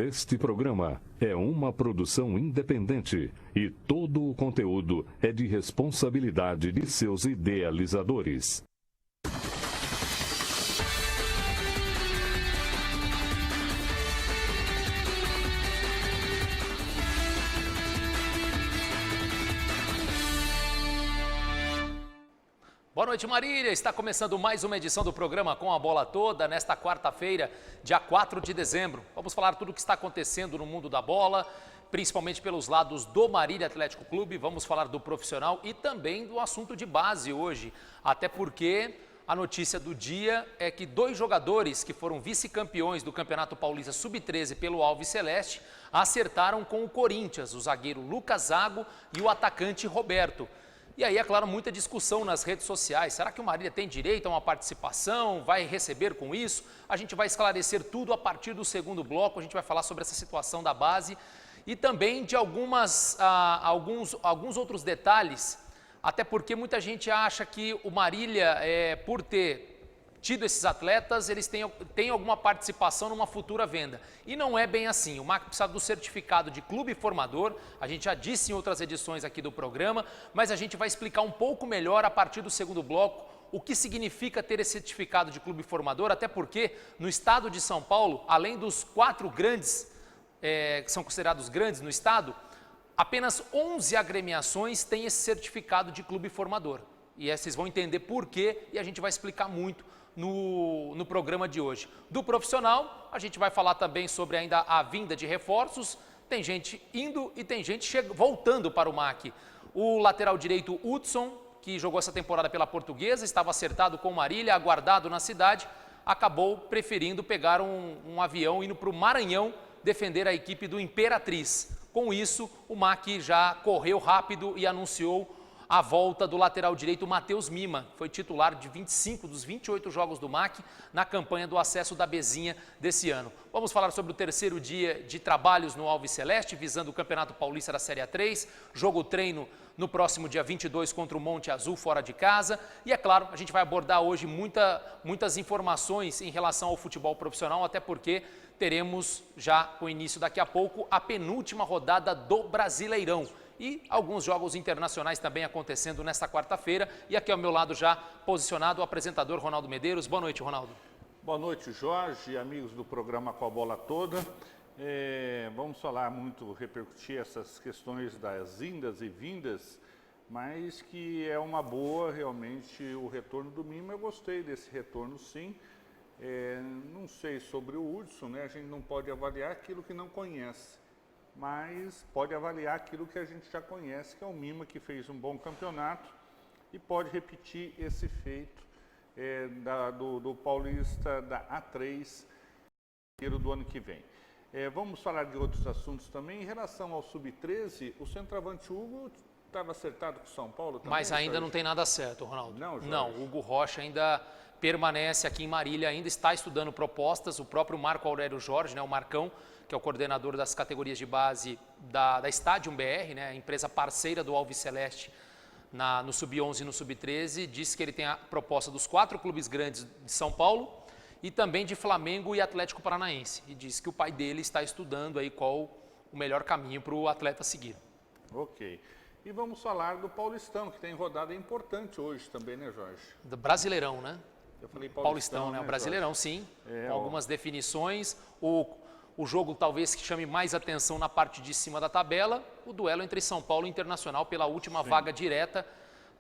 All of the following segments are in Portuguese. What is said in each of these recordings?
Este programa é uma produção independente e todo o conteúdo é de responsabilidade de seus idealizadores. Boa noite, Marília. Está começando mais uma edição do programa Com a Bola Toda, nesta quarta-feira, dia 4 de dezembro. Vamos falar tudo o que está acontecendo no mundo da bola, principalmente pelos lados do Marília Atlético Clube. Vamos falar do profissional e também do assunto de base hoje, até porque a notícia do dia é que 2 jogadores que foram vice-campeões do Campeonato Paulista Sub-13 pelo Alves Celeste acertaram com o Corinthians, o zagueiro Lucas Zago e o atacante Roberto. E aí, é claro, muita discussão nas redes sociais. Será que o Marília tem direito a uma participação? Vai receber com isso? A gente vai esclarecer tudo a partir do segundo bloco. A gente vai falar sobre essa situação da base e também de alguns outros detalhes, até porque muita gente acha que o Marília, por ter tido esses atletas, eles têm alguma participação numa futura venda. E não é bem assim. O MAC precisa do certificado de clube formador, a gente já disse em outras edições aqui do programa, mas a gente vai explicar um pouco melhor a partir do segundo bloco o que significa ter esse certificado de clube formador, até porque no estado de São Paulo, além dos 4 grandes, que são considerados grandes no estado, apenas 11 agremiações têm esse certificado de clube formador. E vocês vão entender por quê e a gente vai explicar muito no programa de hoje. Do profissional, a gente vai falar também sobre ainda a vinda de reforços. Tem gente indo e tem gente voltando para o MAC. O lateral direito Hudson, que jogou essa temporada pela Portuguesa, estava acertado com o Marília, aguardado na cidade, acabou preferindo pegar um avião indo para o Maranhão defender a equipe do Imperatriz. Com isso, o MAC já correu rápido e anunciou a volta do lateral direito Matheus Mima, foi titular de 25 dos 28 jogos do MAC na campanha do acesso da Bezinha desse ano. Vamos falar sobre o terceiro dia de trabalhos no Alves Celeste, visando o Campeonato Paulista da Série A3, jogo-treino no próximo dia 22 contra o Monte Azul, fora de casa. E é claro, a gente vai abordar hoje muitas informações em relação ao futebol profissional, até porque teremos já, com o início daqui a pouco, a penúltima rodada do Brasileirão. E alguns jogos internacionais também acontecendo nesta quarta-feira. E aqui ao meu lado já posicionado o apresentador Ronaldo Medeiros. Boa noite, Ronaldo. Boa noite, Jorge, amigos do programa Com a Bola Toda. Vamos falar muito, repercutir essas questões das indas e vindas, mas que é uma boa realmente o retorno do Mima. Eu gostei desse retorno, sim. Não sei sobre o Hudson, né? A gente não pode avaliar aquilo que não conhece, mas pode avaliar aquilo que a gente já conhece, que é o Mima, que fez um bom campeonato e pode repetir esse feito do Paulista da A3 do ano que vem. Vamos falar de outros assuntos também. Em relação ao Sub-13, o centroavante Hugo estava acertado com o São Paulo também? Mas ainda não tem nada certo, Ronaldo. Não, Jorge. Não, o Hugo Rocha ainda permanece aqui em Marília, ainda está estudando propostas. O próprio Marco Aurélio Jorge, né, o Marcão, que é o coordenador das categorias de base da Stadium BR, né, a empresa parceira do Alves Celeste no Sub-11 e no Sub-13, disse que ele tem a proposta dos 4 clubes grandes de São Paulo e também de Flamengo e Atlético Paranaense. E disse que o pai dele está estudando aí qual o melhor caminho para o atleta seguir. Ok. E vamos falar do Paulistão, que tem rodada importante hoje também, né, Jorge? Do Brasileirão, né? Eu falei Paulistão, né? O Brasileirão, Jorge? Sim, com algumas definições. O jogo talvez que chame mais atenção na parte de cima da tabela, o duelo entre São Paulo e Internacional pela última vaga direta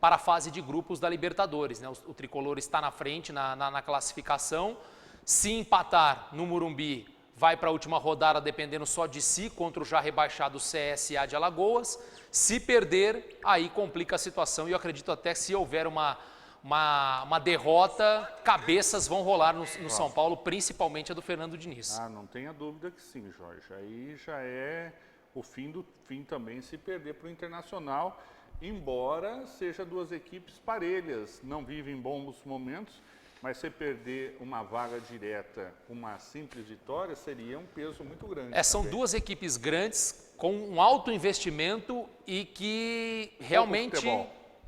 para a fase de grupos da Libertadores, né? O tricolor está na frente na classificação. Se empatar no Morumbi, vai para a última rodada dependendo só de si contra o já rebaixado CSA de Alagoas. Se perder, aí complica a situação e eu acredito até que se houver uma derrota, cabeças vão rolar no São Paulo, principalmente a do Fernando Diniz. Não tenha dúvida que sim, Jorge. Aí já é o fim do fim também se perder para o Internacional, embora seja 2 equipes parelhas, não vivem bons momentos, mas se perder uma vaga direta, uma simples vitória, seria um peso muito grande. São 2 equipes grandes, com um alto investimento e que realmente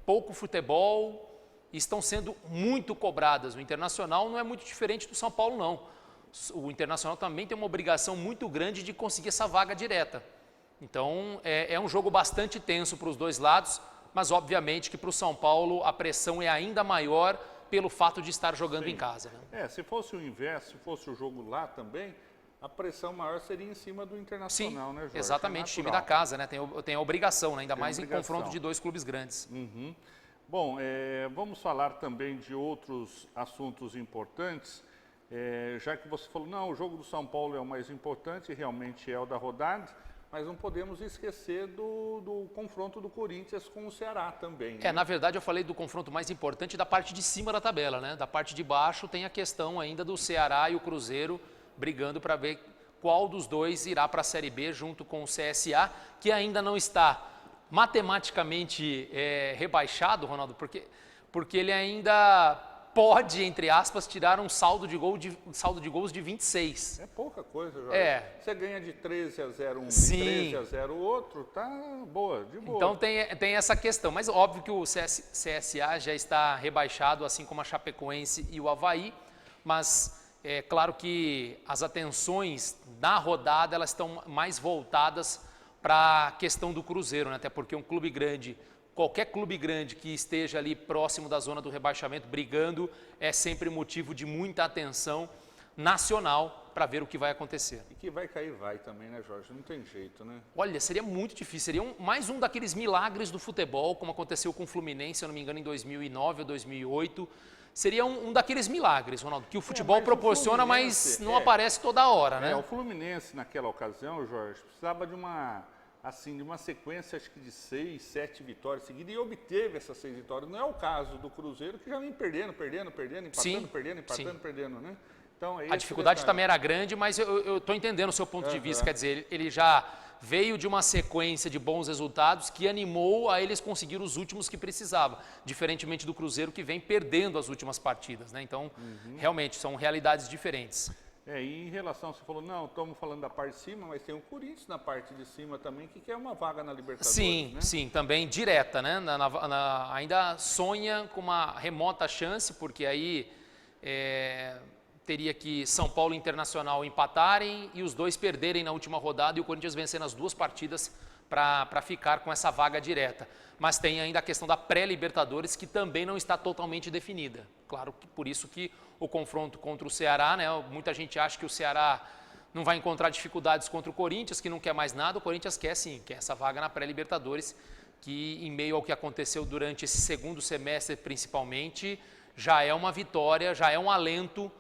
pouco futebol estão sendo muito cobradas. O Internacional não é muito diferente do São Paulo, não. o Internacional também tem uma obrigação muito grande de conseguir essa vaga direta. Então, é um jogo bastante tenso para os dois lados, mas obviamente que para o São Paulo a pressão é ainda maior pelo fato de estar jogando em casa. Né? Se fosse o inverso, se fosse o jogo lá também, a pressão maior seria em cima do Internacional, Sim, né, Jorge? exatamente, time da casa, né? Tem a obrigação, né? Ainda mais em confronto de dois clubes grandes. Uhum. Bom, vamos falar também de outros assuntos importantes, já que você falou, não, o jogo do São Paulo é o mais importante, realmente é o da rodada, mas não podemos esquecer do confronto do Corinthians com o Ceará também. Né? Na verdade eu falei do confronto mais importante da parte de cima da tabela, né? Da parte de baixo tem a questão ainda do Ceará e o Cruzeiro brigando para ver qual dos dois irá para a Série B junto com o CSA, que ainda não está matematicamente rebaixado, Ronaldo, porque ele ainda pode, entre aspas, tirar um saldo de gols de 26. É pouca coisa, Jorge. Você ganha de 13-0 um, de 13-0 o outro, tá de boa. Então tem essa questão, mas óbvio que o CSA já está rebaixado, assim como a Chapecoense e o Avaí, mas é claro que as atenções na rodada elas estão mais voltadas para a questão do Cruzeiro, né? Até porque um clube grande, qualquer clube grande que esteja ali próximo da zona do rebaixamento, brigando, é sempre motivo de muita atenção nacional para ver o que vai acontecer. E que vai cair, vai também, né, Jorge? Não tem jeito, né? Olha, seria muito difícil, seria mais um daqueles milagres do futebol, como aconteceu com o Fluminense, se eu não me engano, em 2009 ou 2008. Seria um daqueles milagres, Ronaldo, que o futebol proporciona, mas não aparece toda hora, né? O Fluminense, naquela ocasião, Jorge, precisava de uma sequência, acho que de 6, 7 vitórias seguidas, e obteve essas 6 vitórias. Não é o caso do Cruzeiro, que já vem perdendo, empatando, perdendo, né? Então, a dificuldade também era grande, mas eu estou entendendo o seu ponto de vista. Quer dizer, ele já veio de uma sequência de bons resultados que animou a eles conseguir os últimos que precisava, diferentemente do Cruzeiro, que vem perdendo as últimas partidas, né? Então, realmente, são realidades diferentes. E em relação, você falou, não, estamos falando da parte de cima, mas tem o Corinthians na parte de cima também, que quer uma vaga na Libertadores, sim, né? Sim, também direta, né? Ainda sonha com uma remota chance, porque aí teria que São Paulo e Internacional empatarem e os dois perderem na última rodada e o Corinthians vencendo as 2 partidas para ficar com essa vaga direta. Mas tem ainda a questão da pré-Libertadores, que também não está totalmente definida. Claro que por isso que o confronto contra o Ceará, né? Muita gente acha que o Ceará não vai encontrar dificuldades contra o Corinthians, que não quer mais nada. O Corinthians quer sim, quer essa vaga na pré-Libertadores, que em meio ao que aconteceu durante esse segundo semestre principalmente, já é uma vitória, já é um alento,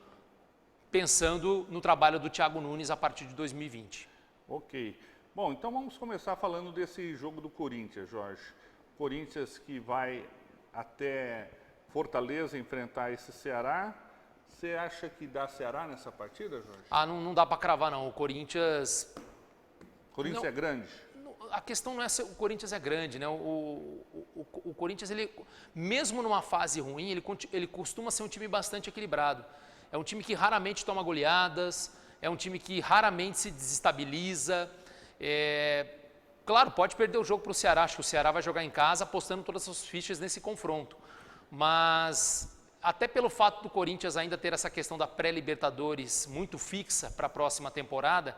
pensando no trabalho do Thiago Nunes a partir de 2020. Ok. Bom, então vamos começar falando desse jogo do Corinthians, Jorge. Corinthians que vai até Fortaleza enfrentar esse Ceará. Você acha que dá Ceará nessa partida, Jorge? Não dá para cravar, não. O Corinthians... Corinthians é grande? A questão não é se o Corinthians é grande, né? O Corinthians, ele, mesmo numa fase ruim, ele costuma ser um time bastante equilibrado. É um time que raramente toma goleadas, é um time que raramente se desestabiliza. Claro, pode perder o jogo para o Ceará, acho que o Ceará vai jogar em casa apostando todas as suas fichas nesse confronto. Mas até pelo fato do Corinthians ainda ter essa questão da pré-Libertadores muito fixa para a próxima temporada,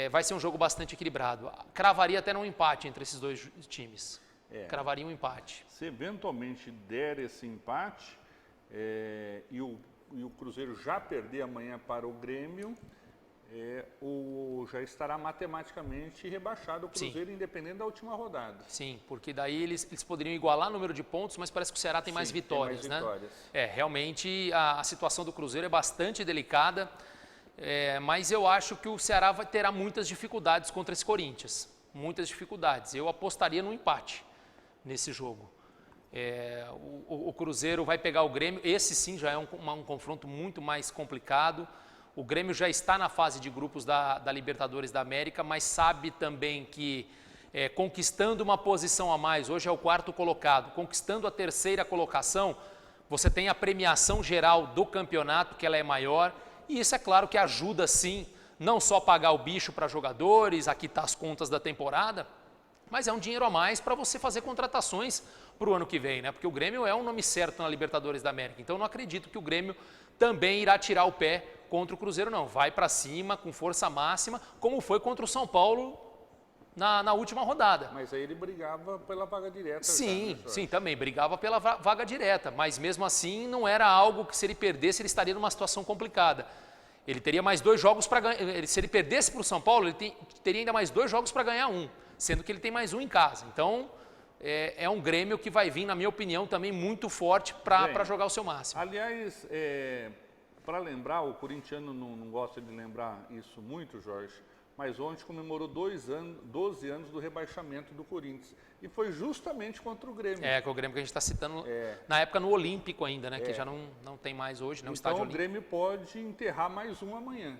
vai ser um jogo bastante equilibrado. Cravaria até num empate entre esses dois times. Cravaria um empate. Se eventualmente der esse empate e o Cruzeiro já perder amanhã para o Grêmio, já estará matematicamente rebaixado o Cruzeiro, sim, independente da última rodada. Sim, porque daí eles poderiam igualar o número de pontos, mas parece que o Ceará tem mais vitórias, tem mais vitórias. Realmente a situação do Cruzeiro é bastante delicada, mas eu acho que o Ceará terá muitas dificuldades contra esse Corinthians, muitas dificuldades. Eu apostaria no empate nesse jogo. O Cruzeiro vai pegar o Grêmio, esse sim já é um confronto muito mais complicado. O Grêmio já está na fase de grupos da Libertadores da América, mas sabe também que conquistando uma posição a mais, hoje é o 4º colocado, conquistando a 3ª colocação, você tem a premiação geral do campeonato, que ela é maior, e isso é claro que ajuda sim, não só pagar o bicho para jogadores, a quitar as contas da temporada, mas é um dinheiro a mais para você fazer contratações para o ano que vem, né? Porque o Grêmio é um nome certo na Libertadores da América, então eu não acredito que o Grêmio também irá tirar o pé Contra o Cruzeiro não, vai para cima com força máxima, como foi contra o São Paulo na última rodada. Mas aí ele brigava pela vaga direta. Sim, sim, também brigava pela vaga direta, mas mesmo assim não era algo que se ele perdesse ele estaria numa situação complicada. Ele teria mais 2 jogos para ganhar, se ele perdesse para o São Paulo, ele teria ainda mais 2 jogos para ganhar um, sendo que ele tem mais um em casa. Então é um Grêmio que vai vir, na minha opinião, também muito forte para jogar o seu máximo. Aliás, para lembrar, o corintiano não gosta de lembrar isso muito, Jorge, mas ontem comemorou 12 anos do rebaixamento do Corinthians. E foi justamente contra o Grêmio. Com o Grêmio que a gente está citando, na época no Olímpico ainda, né? Que já não tem mais hoje, né? O estádio Olímpico. Então o Grêmio pode enterrar mais um amanhã.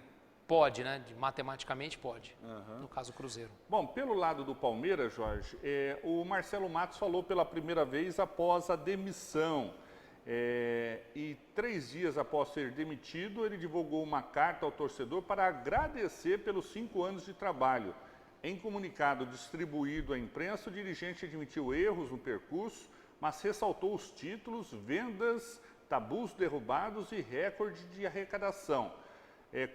Pode, né? Matematicamente pode, no caso o Cruzeiro. Bom, pelo lado do Palmeiras, Jorge, o Marcelo Matos falou pela primeira vez após a demissão. E 3 dias após ser demitido, ele divulgou uma carta ao torcedor para agradecer pelos 5 anos de trabalho. Em comunicado distribuído à imprensa, o dirigente admitiu erros no percurso, mas ressaltou os títulos, vendas, tabus derrubados e recorde de arrecadação.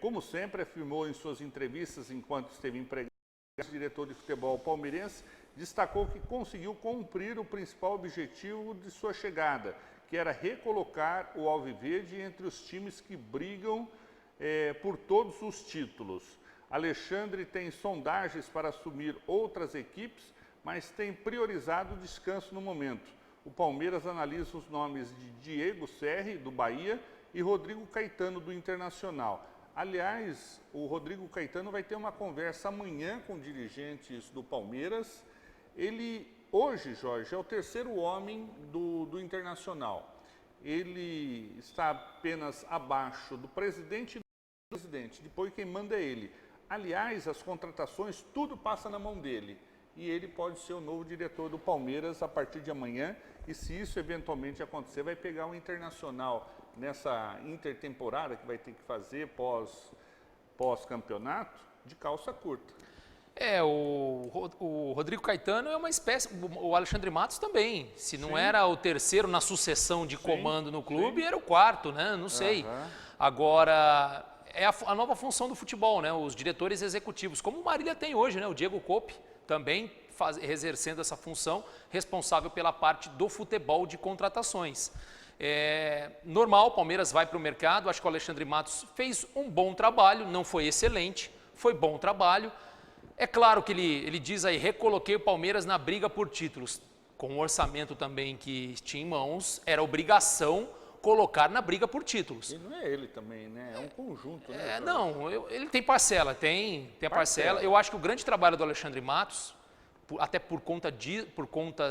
Como sempre, afirmou em suas entrevistas enquanto esteve empregado, o diretor de futebol palmeirense destacou que conseguiu cumprir o principal objetivo de sua chegada, que era recolocar o Alviverde entre os times que brigam por todos os títulos. Alexandre tem sondagens para assumir outras equipes, mas tem priorizado o descanso no momento. O Palmeiras analisa os nomes de Diego Serri, do Bahia, e Rodrigo Caetano, do Internacional. Aliás, o Rodrigo Caetano vai ter uma conversa amanhã com dirigentes do Palmeiras. Ele, hoje, Jorge, é o 3º homem do Internacional. Ele está apenas abaixo do presidente e do presidente. Depois quem manda é ele. Aliás, as contratações, tudo passa na mão dele. E ele pode ser o novo diretor do Palmeiras a partir de amanhã. E se isso eventualmente acontecer, vai pegar o Internacional nessa intertemporada que vai ter que fazer pós-campeonato de calça curta. O Rodrigo Caetano é uma espécie, o Alexandre Matos também. Se não era o 3º na sucessão de comando no clube, era o 4º, né? Não sei. Agora, é a nova função do futebol, né? Os diretores executivos, como o Marília tem hoje, né? O Diego Cope também exercendo essa função, responsável pela parte do futebol de contratações. Normal, o Palmeiras vai para o mercado, acho que o Alexandre Matos fez um bom trabalho, não foi excelente, foi bom trabalho. É claro que ele diz aí, recoloquei o Palmeiras na briga por títulos. Com o orçamento também que tinha em mãos, era obrigação colocar na briga por títulos. E não é ele também, né? É um conjunto, né? Ele tem parcela, tem a parcela. Eu acho que o grande trabalho do Alexandre Matos, até por conta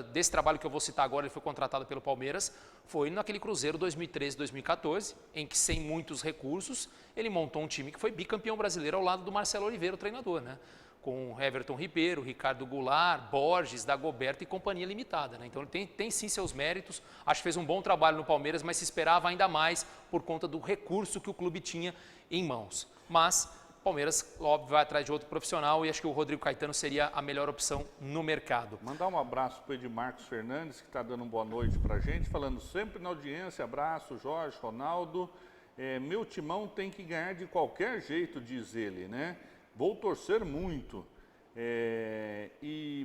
desse trabalho que eu vou citar agora, ele foi contratado pelo Palmeiras, foi naquele Cruzeiro 2013-2014, em que, sem muitos recursos, ele montou um time que foi bicampeão brasileiro ao lado do Marcelo Oliveira, o treinador, né? Com Everton Ribeiro, Ricardo Goulart, Borges, Dagoberto e companhia limitada, né? Então ele tem sim seus méritos, acho que fez um bom trabalho no Palmeiras, mas se esperava ainda mais por conta do recurso que o clube tinha em mãos. Mas Palmeiras, óbvio, vai atrás de outro profissional e acho que o Rodrigo Caetano seria a melhor opção no mercado. Mandar um abraço para o Edmarcos Fernandes, que está dando uma boa noite para a gente, falando sempre na audiência. Abraço, Jorge, Ronaldo. Meu timão tem que ganhar de qualquer jeito, diz ele, né? Vou torcer muito.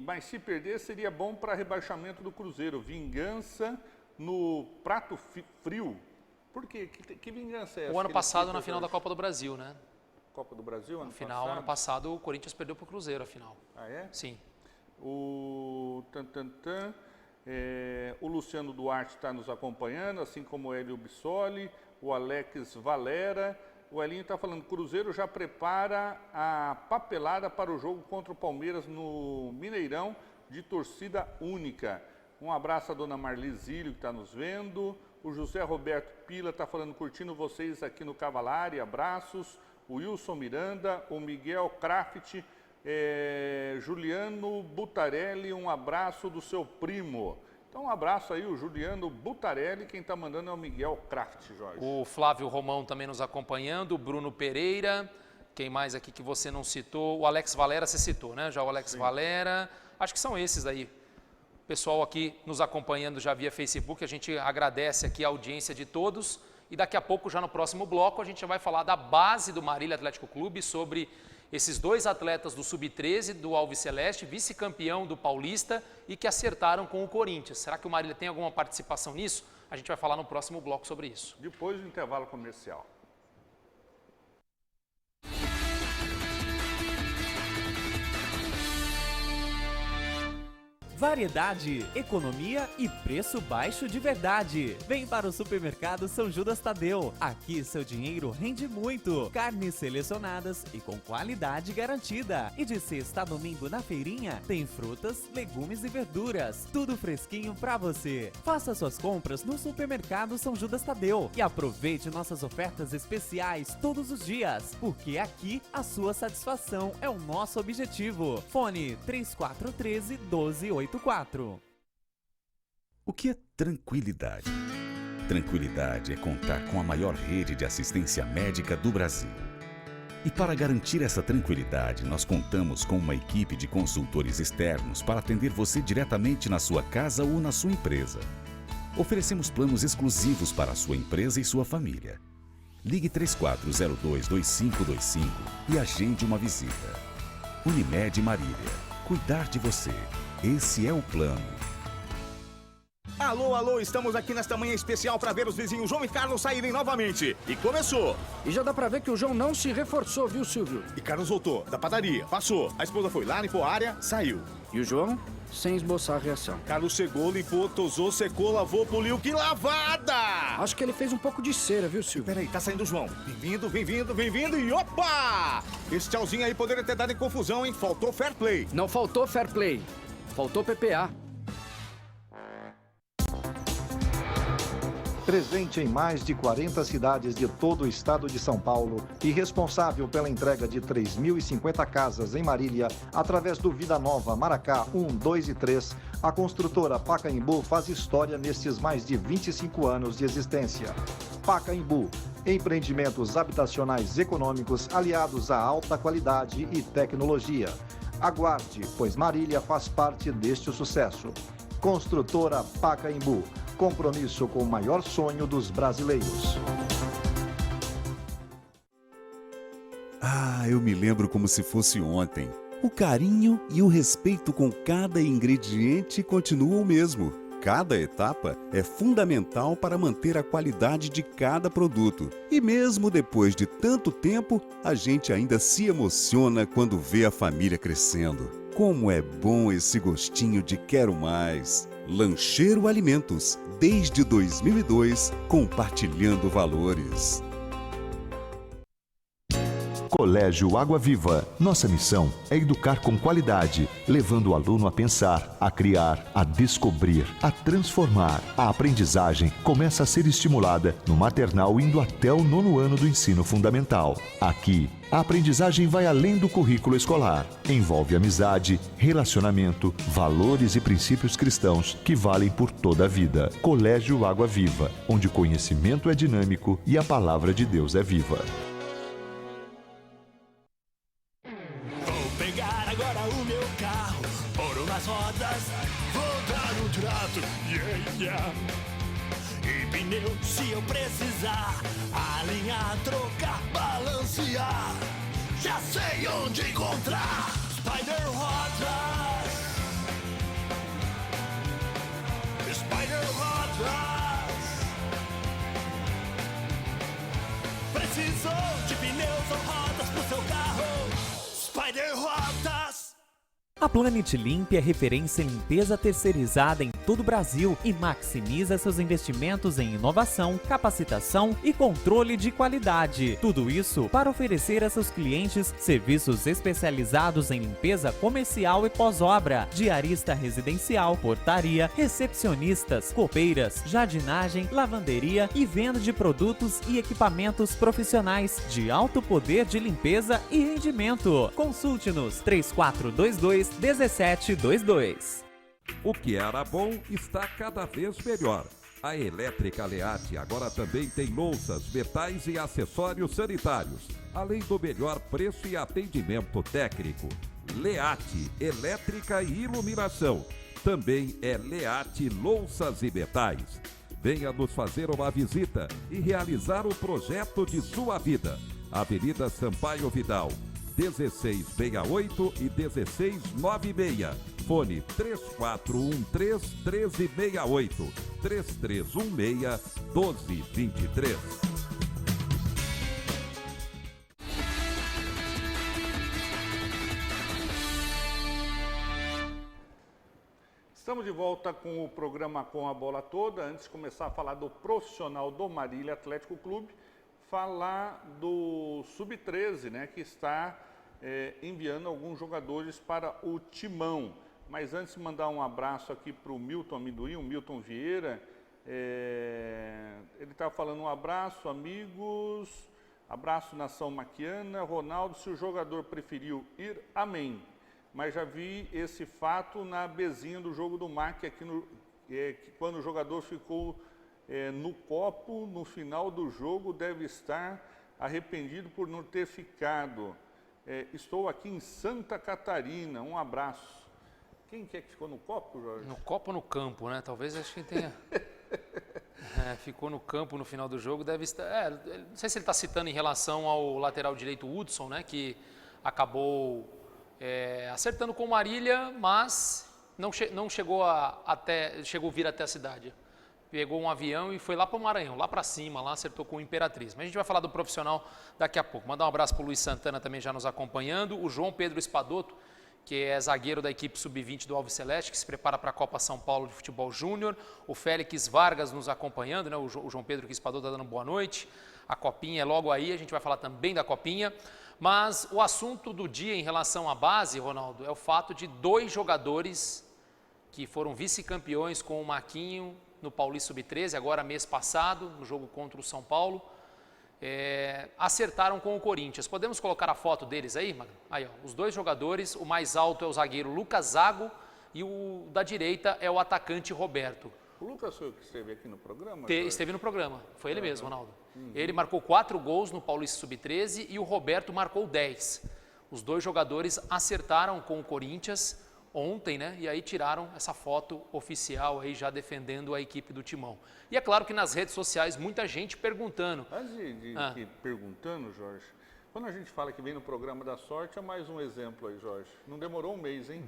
Mas se perder, seria bom para rebaixamento do Cruzeiro. Vingança no prato frio. Por quê? Que vingança é essa? O ano passado, na final da Copa do Brasil, né? Copa do Brasil, ano passado, o Corinthians perdeu para o Cruzeiro, a final. Ah, é? Sim. O Luciano Duarte está nos acompanhando, assim como o Hélio Bissoli, o Alex Valera. O Elinho está falando, Cruzeiro já prepara a papelada para o jogo contra o Palmeiras no Mineirão, de torcida única. Um abraço à dona Marli Zílio, que está nos vendo. O José Roberto Pila está falando, curtindo vocês aqui no Cavalari, abraços. O Wilson Miranda, o Miguel Kraft, Juliano Butarelli, um abraço do seu primo. Então um abraço aí, o Juliano Butarelli, quem está mandando é o Miguel Kraft, Jorge. O Flávio Romão também nos acompanhando, o Bruno Pereira, quem mais aqui que você não citou? O Alex Valera você citou, né? Já o Alex Valera, acho que são esses aí. O pessoal aqui nos acompanhando já via Facebook, a gente agradece aqui a audiência de todos E daqui a pouco, já no próximo bloco, a gente já vai falar da base do Marília Atlético Clube, sobre esses 2 atletas do Sub-13, do Alves Celeste, vice-campeão do Paulista e que acertaram com o Corinthians. Será que o Marília tem alguma participação nisso? A gente vai falar no próximo bloco sobre isso. Depois do intervalo comercial. Variedade, economia e preço baixo de verdade. Vem para o Supermercado São Judas Tadeu. Aqui seu dinheiro rende muito. Carnes selecionadas e com qualidade garantida. E de sexta a domingo na feirinha tem frutas, legumes e verduras. Tudo fresquinho para você. Faça suas compras no Supermercado São Judas Tadeu e aproveite nossas ofertas especiais todos os dias, porque aqui a sua satisfação é o nosso objetivo. Fone 3413-1284. O que é tranquilidade? Tranquilidade é contar com a maior rede de assistência médica do Brasil. E para garantir essa tranquilidade, nós contamos com uma equipe de consultores externos para atender você diretamente na sua casa ou na sua empresa. Oferecemos planos exclusivos para a sua empresa e sua família. Ligue 3402-2525 e agende uma visita. Unimed Marília. Cuidar de você. Esse é o plano. Alô, alô, estamos aqui nesta manhã especial para ver os vizinhos João e Carlos saírem novamente. E começou! E já dá pra ver que o João não se reforçou, viu, Silvio? E Carlos voltou, da padaria, passou. A esposa foi lá, limpou a área, saiu. E o João? Sem esboçar a reação. Carlos chegou, limpou, tosou, secou, lavou, poliu. Que lavada! Acho que ele fez um pouco de cera, viu, Silvio? Peraí, tá saindo o João. Bem-vindo e opa! Esse tchauzinho aí poderia ter dado em confusão, hein? Faltou fair play. Não faltou fair play. Faltou PPA. Presente em mais de 40 cidades de todo o estado de São Paulo e responsável pela entrega de 3.050 casas em Marília, através do Vida Nova Maracá 1, 2 e 3, a construtora Pacaembu faz história nestes mais de 25 anos de existência. Pacaembu, empreendimentos habitacionais econômicos aliados à alta qualidade e tecnologia. Aguarde, pois Marília faz parte deste sucesso. Construtora Pacaembu. Compromisso com o maior sonho dos brasileiros. Ah, eu me lembro como se fosse ontem. O carinho e o respeito com cada ingrediente continuam o mesmo. Cada etapa é fundamental para manter a qualidade de cada produto. E mesmo depois de tanto tempo, a gente ainda se emociona quando vê a família crescendo. Como é bom esse gostinho de quero mais! Lancheiro Alimentos, desde 2002, compartilhando valores. Colégio Água Viva. Nossa missão é educar com qualidade, levando o aluno a pensar, a criar, a descobrir, a transformar. A aprendizagem começa a ser estimulada no maternal indo até o 9º ano do ensino fundamental. Aqui, a aprendizagem vai além do currículo escolar. Envolve amizade, relacionamento, valores e princípios cristãos que valem por toda a vida. Colégio Água Viva, onde o conhecimento é dinâmico e a palavra de Deus é viva. Pegar agora o meu carro, ouro nas rodas, vou dar um trato, yeah. E pneu se eu precisar, alinhar, trocar, balancear, já sei onde encontrar. Spider Rodas, Spider Rodas. Precisou de pneus ou rodas pro seu carro? Spider Rodas. A Planet Limp é referência em limpeza terceirizada em todo o Brasil e maximiza seus investimentos em inovação, capacitação e controle de qualidade. Tudo isso para oferecer a seus clientes serviços especializados em limpeza comercial e pós-obra, diarista residencial, portaria, recepcionistas, copeiras, jardinagem, lavanderia e venda de produtos e equipamentos profissionais de alto poder de limpeza e rendimento. Consulte-nos 3422-1722. O que era bom está cada vez melhor. A Elétrica Leate agora também tem louças, metais e acessórios sanitários, além do melhor preço e atendimento técnico. Leate, elétrica e iluminação. Também é Leate Louças e Metais. Venha nos fazer uma visita e realizar o projeto de sua vida. Avenida Sampaio Vidal, 1668 e 1696. Fone 3413-1368, 3316-1223. Estamos de volta com o programa Com a Bola Toda. Antes de começar a falar do profissional do Marília Atlético Clube, falar do Sub-13, né, que está enviando alguns jogadores para o Timão. Mas antes de mandar um abraço aqui para o Milton Amendoim, o Milton Vieira, ele estava falando um abraço, amigos, abraço Nação Maquiana, Ronaldo, se o jogador preferiu ir, amém. Mas já vi esse fato na bezinha do jogo do MAC, aqui que quando o jogador ficou no copo, no final do jogo, deve estar arrependido por não ter ficado. Estou aqui em Santa Catarina, um abraço. Quem que é que ficou no copo, Jorge? No copo ou no campo, né? Talvez acho que tenha... ficou no campo no final do jogo, deve estar... não sei se ele está citando em relação ao lateral direito Hudson, né? Que acabou... acertando com o Marília, mas não chegou a vir até a cidade. Pegou um avião e foi lá para o Maranhão, lá para cima, lá acertou com o Imperatriz. Mas a gente vai falar do profissional daqui a pouco. Mandar um abraço para o Luiz Santana também já nos acompanhando. O João Pedro Espadoto, que é zagueiro da equipe Sub-20 do Alves Celeste, que se prepara para a Copa São Paulo de Futebol Júnior. O Félix Vargas nos acompanhando, né? O João Pedro Espadoto está dando boa noite. A Copinha é logo aí, a gente vai falar também da Copinha. Mas o assunto do dia em relação à base, Ronaldo, é o fato de 2 jogadores que foram vice-campeões com o Marquinho no Paulista Sub-13, agora mês passado, no jogo contra o São Paulo, acertaram com o Corinthians. Podemos colocar a foto deles aí, Magno? Aí, ó, os 2 jogadores, o mais alto é o zagueiro Lucas Zago e o da direita é o atacante Roberto. O Lucas foi o que esteve aqui no programa? Esteve no programa, foi ele mesmo, Ronaldo. Ele marcou 4 gols no Paulista Sub-13 e o Roberto marcou 10. Os 2 jogadores acertaram com o Corinthians ontem, né? E aí tiraram essa foto oficial aí já defendendo a equipe do Timão. E é claro que nas redes sociais muita gente perguntando. Antes de ir perguntando, Jorge, quando a gente fala que vem no programa da sorte, é mais um exemplo aí, Jorge. Não demorou um mês, hein?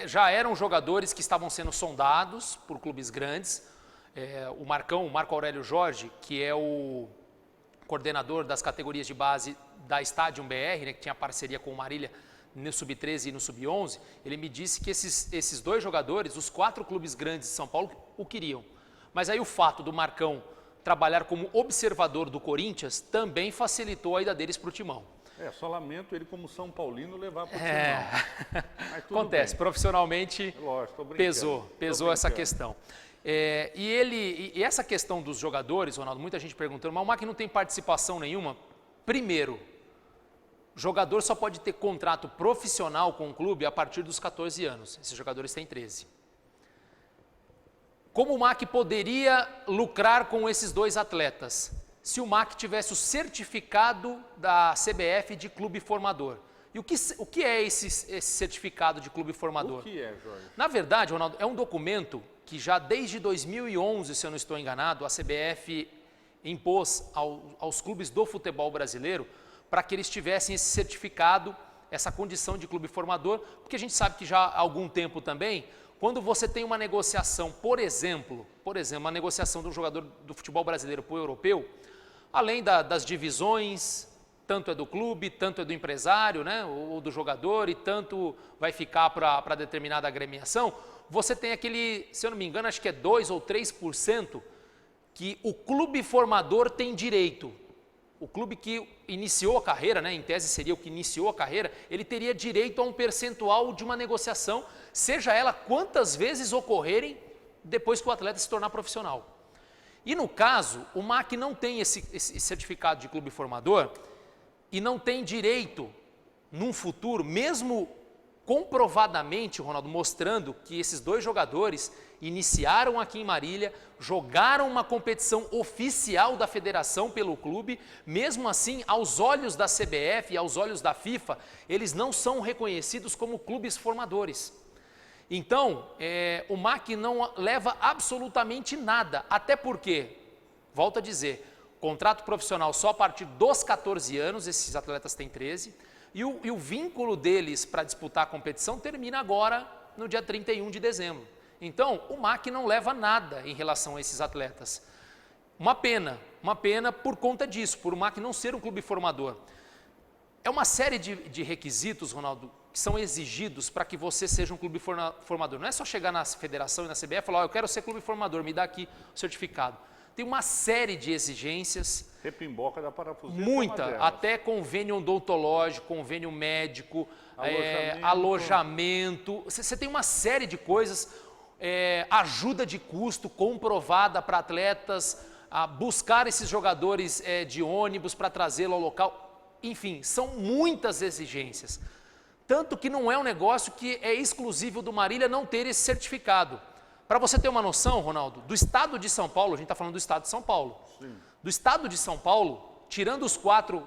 Já eram jogadores que estavam sendo sondados por clubes grandes. O Marco Aurélio Jorge, que é o coordenador das categorias de base da Stadium BR, né, que tinha parceria com o Marília no Sub-13 e no Sub-11, ele me disse que esses 2 jogadores, os 4 clubes grandes de São Paulo, o queriam. Mas aí o fato do Marcão trabalhar como observador do Corinthians também facilitou a ida deles para o Timão. Só lamento ele como São Paulino levar para o Timão. Acontece, profissionalmente lógico, pesou essa questão. E essa questão dos jogadores, Ronaldo, muita gente perguntando, mas o MAC não tem participação nenhuma? Primeiro, jogador só pode ter contrato profissional com o clube a partir dos 14 anos. Esses jogadores têm 13. Como o MAC poderia lucrar com esses 2 atletas? Se o MAC tivesse o certificado da CBF de clube formador. E o que é esse certificado de clube formador? O que é, Jorge? Na verdade, Ronaldo, é um documento que já desde 2011, se eu não estou enganado, a CBF impôs aos clubes do futebol brasileiro para que eles tivessem esse certificado, essa condição de clube formador, porque a gente sabe que já há algum tempo também, quando você tem uma negociação, por exemplo, uma negociação de um jogador do futebol brasileiro para o europeu, além das divisões, tanto é do clube, tanto é do empresário, né, ou do jogador, e tanto vai ficar para determinada agremiação, você tem aquele, se eu não me engano, acho que é 2 ou 3% que o clube formador tem direito. O clube que iniciou a carreira, né, em tese seria o que iniciou a carreira, ele teria direito a um percentual de uma negociação, seja ela quantas vezes ocorrerem depois que o atleta se tornar profissional. E no caso, o MAC não tem esse certificado de clube formador e não tem direito, num futuro, mesmo comprovadamente, Ronaldo, mostrando que esses 2 jogadores iniciaram aqui em Marília, jogaram uma competição oficial da federação pelo clube, mesmo assim, aos olhos da CBF e aos olhos da FIFA, eles não são reconhecidos como clubes formadores. Então, o MAC não leva absolutamente nada, até porque, volto a dizer, contrato profissional só a partir dos 14 anos, esses atletas têm 13, e o vínculo deles para disputar a competição termina agora no dia 31 de dezembro. Então, o MAC não leva nada em relação a esses atletas. Uma pena por conta disso, por o MAC não ser um clube formador. É uma série de requisitos, Ronaldo, que são exigidos para que você seja um clube formador. Não é só chegar na federação e na CBF e falar, eu quero ser clube formador, me dá aqui o certificado. Tem uma série de exigências. Repimboca da parafuseira. Muita, até convênio odontológico, convênio médico, alojamento. Você tem uma série de coisas, ajuda de custo comprovada para atletas, a buscar esses jogadores de ônibus para trazê-lo ao local. Enfim, são muitas exigências. Tanto que não é um negócio que é exclusivo do Marília não ter esse certificado. Para você ter uma noção, Ronaldo, do estado de São Paulo, a gente está falando do estado de São Paulo. Sim. Do estado de São Paulo, tirando os 4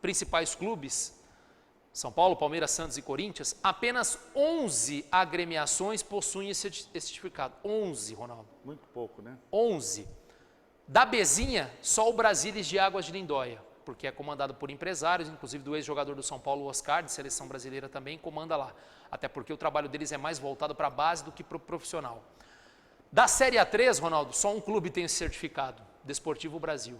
principais clubes, São Paulo, Palmeiras, Santos e Corinthians, apenas 11 agremiações possuem esse certificado. 11, Ronaldo. Muito pouco, né? 11. Da Bezinha, só o Brasília de Águas de Lindóia, porque é comandado por empresários, inclusive do ex-jogador do São Paulo, Oscar, de seleção brasileira também, comanda lá. Até porque o trabalho deles é mais voltado para a base do que para o profissional. Da Série A3, Ronaldo, só um clube tem esse certificado, Desportivo Brasil.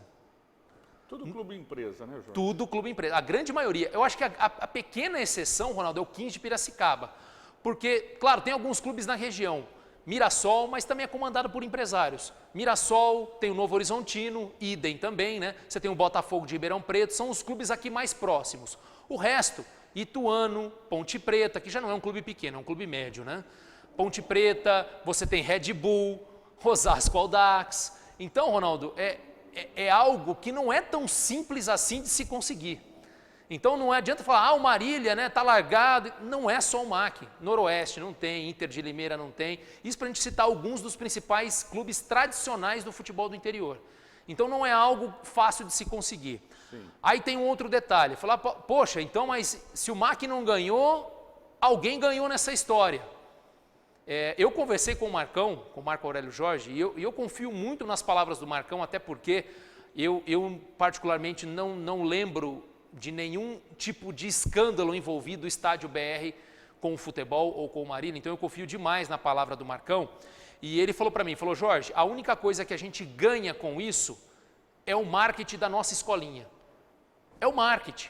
Tudo clube empresa, né, João? Tudo clube empresa, a grande maioria. Eu acho que a pequena exceção, Ronaldo, é o 15 de Piracicaba. Porque, claro, tem alguns clubes na região, Mirassol, mas também é comandado por empresários. Mirassol, tem o Novo Horizontino, idem também, né? Você tem o Botafogo de Ribeirão Preto, são os clubes aqui mais próximos. O resto, Ituano, Ponte Preta, que já não é um clube pequeno, é um clube médio, né? Ponte Preta, você tem Red Bull, Osasco Audax. Então, Ronaldo, é algo que não é tão simples assim de se conseguir. Então não adianta falar, o Marília, né, tá largado. Não é só o MAC, Noroeste não tem, Inter de Limeira não tem. Isso para a gente citar alguns dos principais clubes tradicionais do futebol do interior. Então não é algo fácil de se conseguir. Sim. Aí tem um outro detalhe, falar, poxa, então, mas se o MAC não ganhou, alguém ganhou nessa história. Eu conversei com o Marcão, com o Marco Aurélio Jorge, e eu confio muito nas palavras do Marcão, até porque eu particularmente não lembro de nenhum tipo de escândalo envolvido o Estádio BR com o futebol ou com o Marília, então eu confio demais na palavra do Marcão. E ele falou para mim, Jorge, a única coisa que a gente ganha com isso é o marketing da nossa escolinha. É o marketing,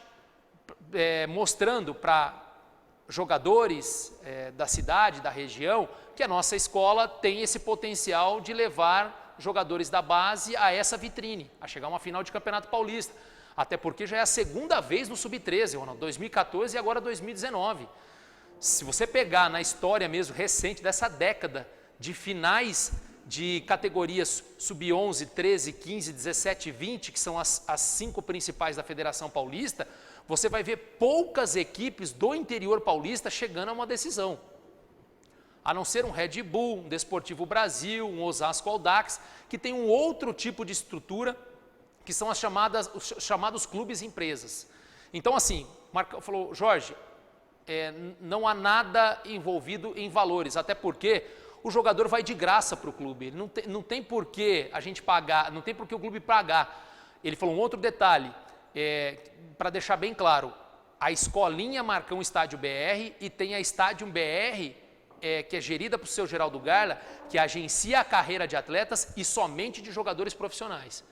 mostrando para jogadores da cidade, da região, que a nossa escola tem esse potencial de levar jogadores da base a essa vitrine, a chegar a uma final de Campeonato Paulista. Até porque já é a segunda vez no Sub-13, Ronaldo, 2014 e agora 2019. Se você pegar na história mesmo recente dessa década de finais de categorias Sub-11, 13, 15, 17 e 20, que são as 5 principais da Federação Paulista, você vai ver poucas equipes do interior paulista chegando a uma decisão. A não ser um Red Bull, um Desportivo Brasil, um Osasco Audax, que tem um outro tipo de estrutura, que são os chamados clubes empresas. Então, assim, Marcão falou, Jorge, não há nada envolvido em valores, até porque o jogador vai de graça para o clube, não tem por que a gente pagar, não tem por que o clube pagar. Ele falou um outro detalhe, para deixar bem claro, a escolinha Marcão Estádio BR e tem a Estádio BR, que é gerida por seu Geraldo Garla, que agencia a carreira de atletas e somente de jogadores profissionais.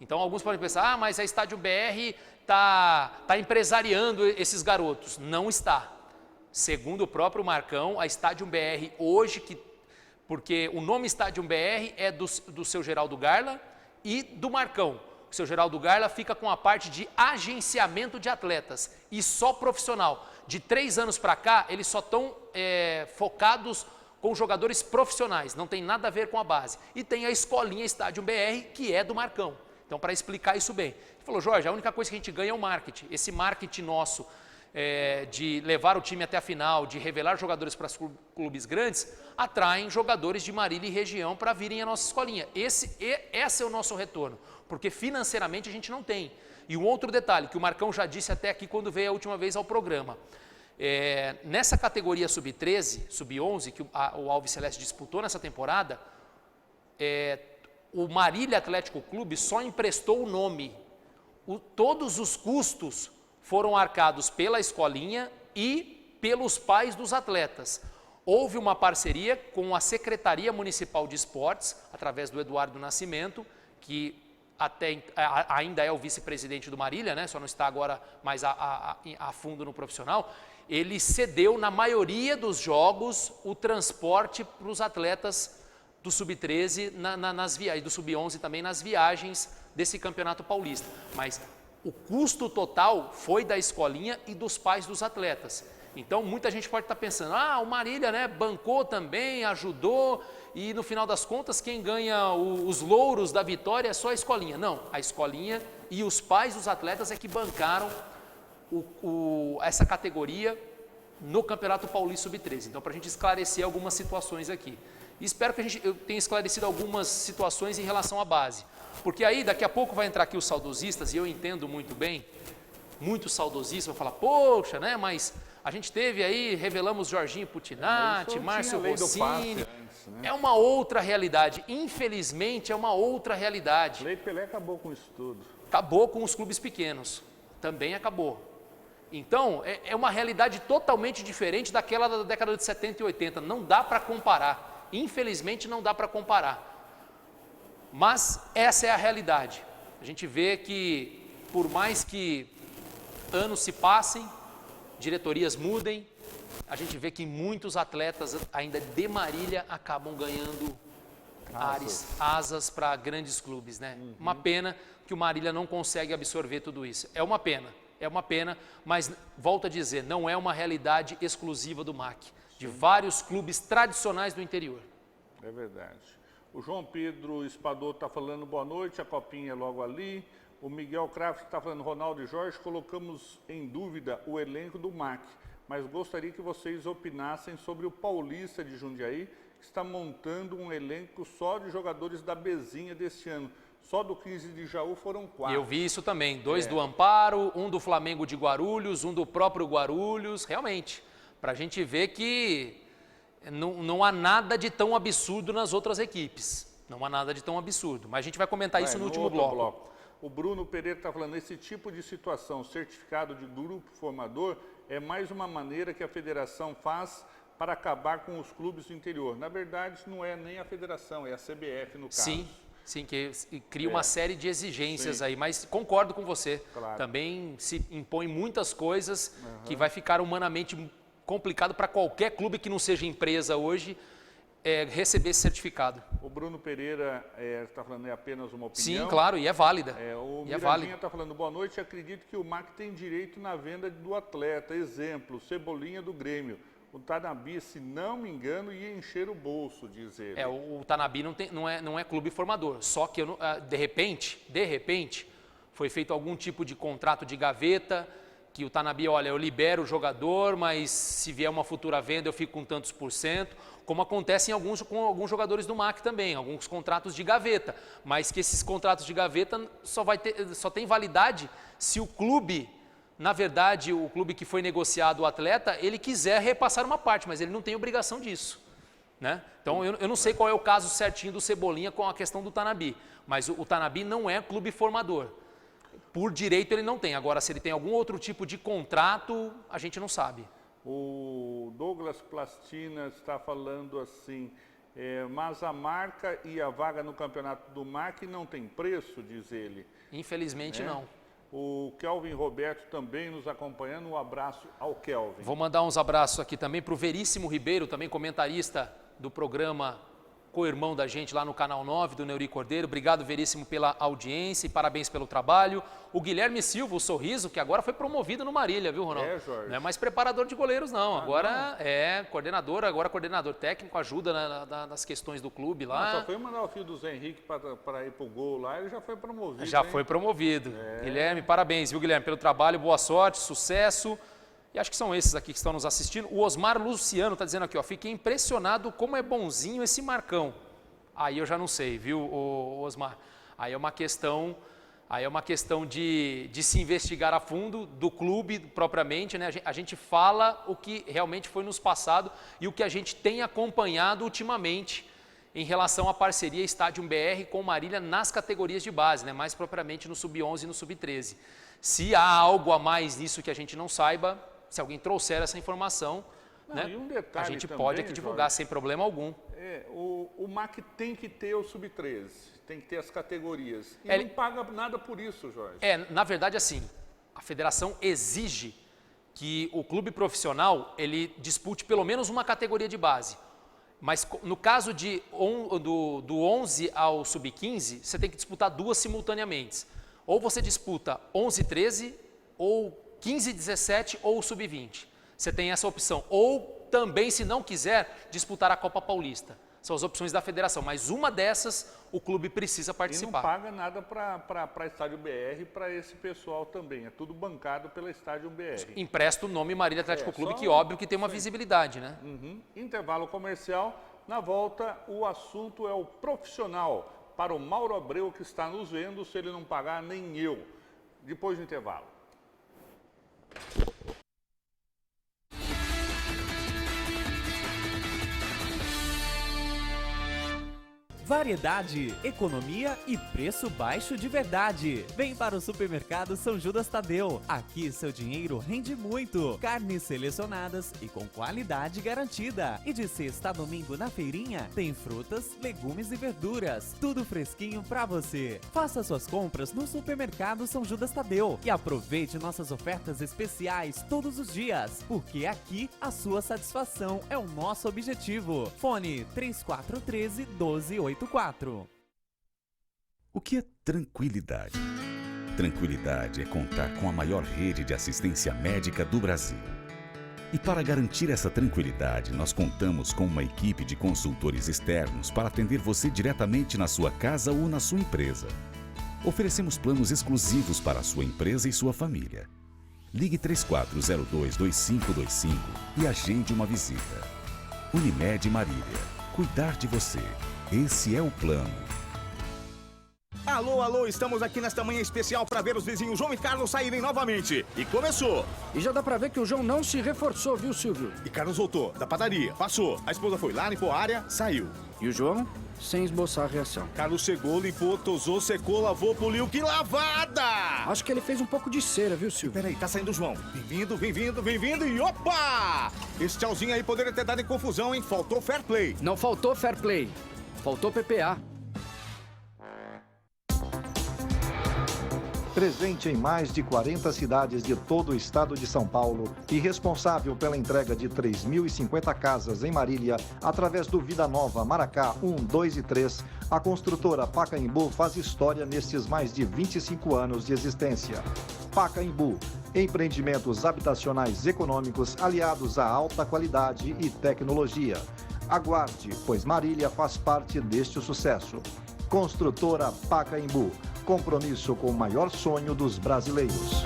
Então, alguns podem pensar, mas a Estádio BR está empresariando esses garotos. Não está. Segundo o próprio Marcão, a Estádio BR hoje, porque o nome Estádio BR é do seu Geraldo Garla e do Marcão. O seu Geraldo Garla fica com a parte de agenciamento de atletas e só profissional. De 3 anos para cá, eles só estão focados com jogadores profissionais, não tem nada a ver com a base. E tem a escolinha Estádio BR, que é do Marcão. Então, para explicar isso bem, ele falou, Jorge, a única coisa que a gente ganha é o marketing. Esse marketing nosso de levar o time até a final, de revelar jogadores para os clubes grandes, atraem jogadores de Marília e região para virem à nossa escolinha. Esse é o nosso retorno, porque financeiramente a gente não tem. E um outro detalhe, que o Marcão já disse até aqui quando veio a última vez ao programa, Nessa categoria sub-13, sub-11, que o Alves Celeste disputou nessa temporada, o Marília Atlético Clube só emprestou o nome. Todos os custos foram arcados pela escolinha e pelos pais dos atletas. Houve uma parceria com a Secretaria Municipal de Esportes, através do Eduardo Nascimento, que ainda é o vice-presidente do Marília, né? Só não está agora mais a fundo no profissional. Ele cedeu, na maioria dos jogos, o transporte para os atletas do Sub-13 nas viagens, do Sub-11 também nas viagens desse Campeonato Paulista. Mas o custo total foi da escolinha e dos pais dos atletas. Então, muita gente pode estar pensando, o Marília, né, bancou também, ajudou, e no final das contas, quem ganha os louros da vitória é só a escolinha. Não, a escolinha e os pais dos atletas é que bancaram essa categoria no Campeonato Paulista Sub-13. Então, para a gente esclarecer algumas situações aqui. E espero que eu tenha esclarecido algumas situações em relação à base. Porque aí, daqui a pouco vai entrar aqui os saudosistas, e eu entendo muito bem, muitos saudosistas vão falar, poxa, né, mas a gente teve aí, revelamos Jorginho Putinati, Márcio Rossini, né? É uma outra realidade, infelizmente é uma outra realidade. Lei Pelé acabou com isso tudo. Acabou com os clubes pequenos, também acabou. Então, é uma realidade totalmente diferente daquela da década de 70 e 80, não dá para comparar, infelizmente não dá para comparar. Mas essa é a realidade. A gente vê que, por mais que anos se passem, diretorias mudem, a gente vê que muitos atletas ainda de Marília acabam ganhando asas para grandes clubes, né? Uma pena que o Marília não consegue absorver tudo isso. É uma pena, mas volto a dizer, não é uma realidade exclusiva do MAC, de vários clubes tradicionais do interior. É verdade. O João Pedro Espadoto está falando boa noite, a copinha é logo ali. O Miguel Kraft está falando, Ronaldo e Jorge, colocamos em dúvida o elenco do MAC, mas gostaria que vocês opinassem sobre o Paulista de Jundiaí, que está montando um elenco só de jogadores da Bezinha deste ano. Só do 15 de Jaú foram 4. Eu vi isso também, 2 do Amparo, um do Flamengo de Guarulhos, um do próprio Guarulhos, realmente, para a gente ver que não há nada de tão absurdo nas outras equipes, não há nada de tão absurdo, mas a gente vai comentar isso no último bloco. O Bruno Pereira está falando, esse tipo de situação, certificado de grupo formador, é mais uma maneira que a federação faz para acabar com os clubes do interior. Na verdade, não é nem a federação, é a CBF no caso. Sim, que cria uma série de exigências aí, mas concordo com você. Claro. Também se impõe muitas coisas que vai ficar humanamente complicado para qualquer clube que não seja empresa hoje receber esse certificado. O Bruno Pereira está falando, é apenas uma opinião. Sim, claro, e é válida. O Mirandinha está falando, boa noite, acredito que o MAC tem direito na venda do atleta. Exemplo, Cebolinha do Grêmio. O Tanabi, se não me engano, ia encher o bolso, diz ele. O Tanabi não é clube formador, só que de repente, foi feito algum tipo de contrato de gaveta, que o Tanabi, olha, eu libero o jogador, mas se vier uma futura venda eu fico com tantos %, como acontece com alguns jogadores do MAC também, alguns contratos de gaveta, mas que esses contratos de gaveta só tem validade se o clube, na verdade, o clube que foi negociado o atleta, ele quiser repassar uma parte, mas ele não tem obrigação disso, né? Então, eu não sei qual é o caso certinho do Cebolinha com a questão do Tanabi, mas o Tanabi não é clube formador. Por direito ele não tem. Agora, se ele tem algum outro tipo de contrato, a gente não sabe. O Douglas Plastina está falando assim, mas a marca e a vaga no campeonato do MAC não tem preço, diz ele. Infelizmente não. O Kelvin Roberto também nos acompanhando, um abraço ao Kelvin. Vou mandar uns abraços aqui também para o Veríssimo Ribeiro, também comentarista do programa co-irmão da gente lá no Canal 9, do Neuri Cordeiro. Obrigado, Veríssimo, pela audiência e parabéns pelo trabalho. O Guilherme Silva, o Sorriso, que agora foi promovido no Marília, viu, Ronaldo? Jorge. Não é mais preparador de goleiros, não. Agora é coordenador, coordenador técnico, ajuda nas questões do clube lá. Só foi mandar o filho do Zé Henrique para ir pro gol lá, ele já foi promovido. Já foi promovido. Guilherme, parabéns, viu, Guilherme, pelo trabalho, boa sorte, sucesso. E acho que são esses aqui que estão nos assistindo. O Osmar Luciano está dizendo aqui, ó, fiquei impressionado como é bonzinho esse Marcão. Aí eu já não sei, viu, Osmar? Aí é uma questão Aí é uma questão de se investigar a fundo, do clube propriamente, né? A gente fala o que realmente foi nos passado e o que a gente tem acompanhado ultimamente em relação à parceria Estádio BR com Marília nas categorias de base, né? Mais propriamente no Sub-11 e no Sub-13. Se há algo a mais nisso que a gente não saiba, se alguém trouxer essa informação, né? E um detalhe a gente também, pode aqui divulgar, Jorge, sem problema algum. O MAC tem que ter o Sub-13, tem que ter as categorias. E não paga nada por isso, Jorge. Na verdade, assim, a federação exige que o clube profissional ele dispute pelo menos uma categoria de base. Mas no caso do 11 ao Sub-15, você tem que disputar duas simultaneamente. Ou você disputa 11 13, ou 15 17, ou Sub-20. Você tem essa opção. Ou também, se não quiser, disputar a Copa Paulista. São as opções da federação, mas uma dessas o clube precisa participar. E não paga nada para Estádio BR, para esse pessoal também. É tudo bancado pela Estádio BR. Empresta o nome Marília Atlético Clube, que óbvio que tem uma visibilidade, né? Intervalo comercial. Na volta, o assunto é o profissional. Para o Mauro Abreu, que está nos vendo, se ele não pagar, nem eu. Depois do intervalo. Variedade, economia e preço baixo de verdade. Vem para o Supermercado São Judas Tadeu. Aqui seu dinheiro rende muito. Carnes selecionadas e com qualidade garantida. E de sexta a domingo na feirinha tem frutas, legumes e verduras. Tudo fresquinho pra você. Faça suas compras no Supermercado São Judas Tadeu e aproveite nossas ofertas especiais todos os dias, porque aqui a sua satisfação é o nosso objetivo. Fone 3413-1284. O que é tranquilidade? Tranquilidade é contar com a maior rede de assistência médica do Brasil. E para garantir essa tranquilidade, nós contamos com uma equipe de consultores externos para atender você diretamente na sua casa ou na sua empresa. Oferecemos planos exclusivos para a sua empresa e sua família. Ligue 3402-2525 e agende uma visita. Unimed Marília. Cuidar de você. Esse é o plano. Alô, alô, estamos aqui nesta manhã especial para ver os vizinhos João e Carlos saírem novamente. E começou. E já dá pra ver que o João não se reforçou, viu, Silvio? E Carlos voltou da padaria, passou. A esposa foi lá, limpou a área, saiu. E o João, sem esboçar a reação. Carlos chegou, limpou, tosou, secou, lavou, poliu. Que lavada! Acho que ele fez um pouco de cera, viu, Silvio? Peraí, tá saindo o João. Bem-vindo e opa! Esse tchauzinho aí poderia ter dado em confusão, hein? Faltou fair play. Não faltou fair play. Faltou PPA. Presente em mais de 40 cidades de todo o estado de São Paulo e responsável pela entrega de 3.050 casas em Marília, através do Vida Nova Maracá 1, 2 e 3, a construtora Pacaembu faz história nestes mais de 25 anos de existência. Pacaembu, empreendimentos habitacionais econômicos aliados à alta qualidade e tecnologia. Aguarde, pois Marília faz parte deste sucesso. Construtora Pacaembu, compromisso com o maior sonho dos brasileiros.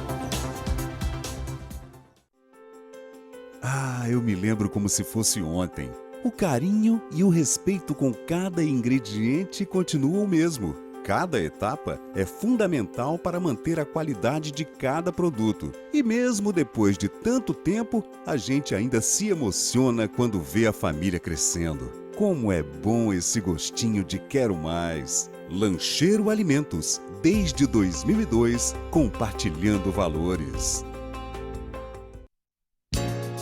Eu me lembro como se fosse ontem. O carinho e o respeito com cada ingrediente continuam o mesmo. Cada etapa é fundamental para manter a qualidade de cada produto. E mesmo depois de tanto tempo, a gente ainda se emociona quando vê a família crescendo. Como é bom esse gostinho de quero mais. Lancheiro Alimentos, desde 2002, compartilhando valores.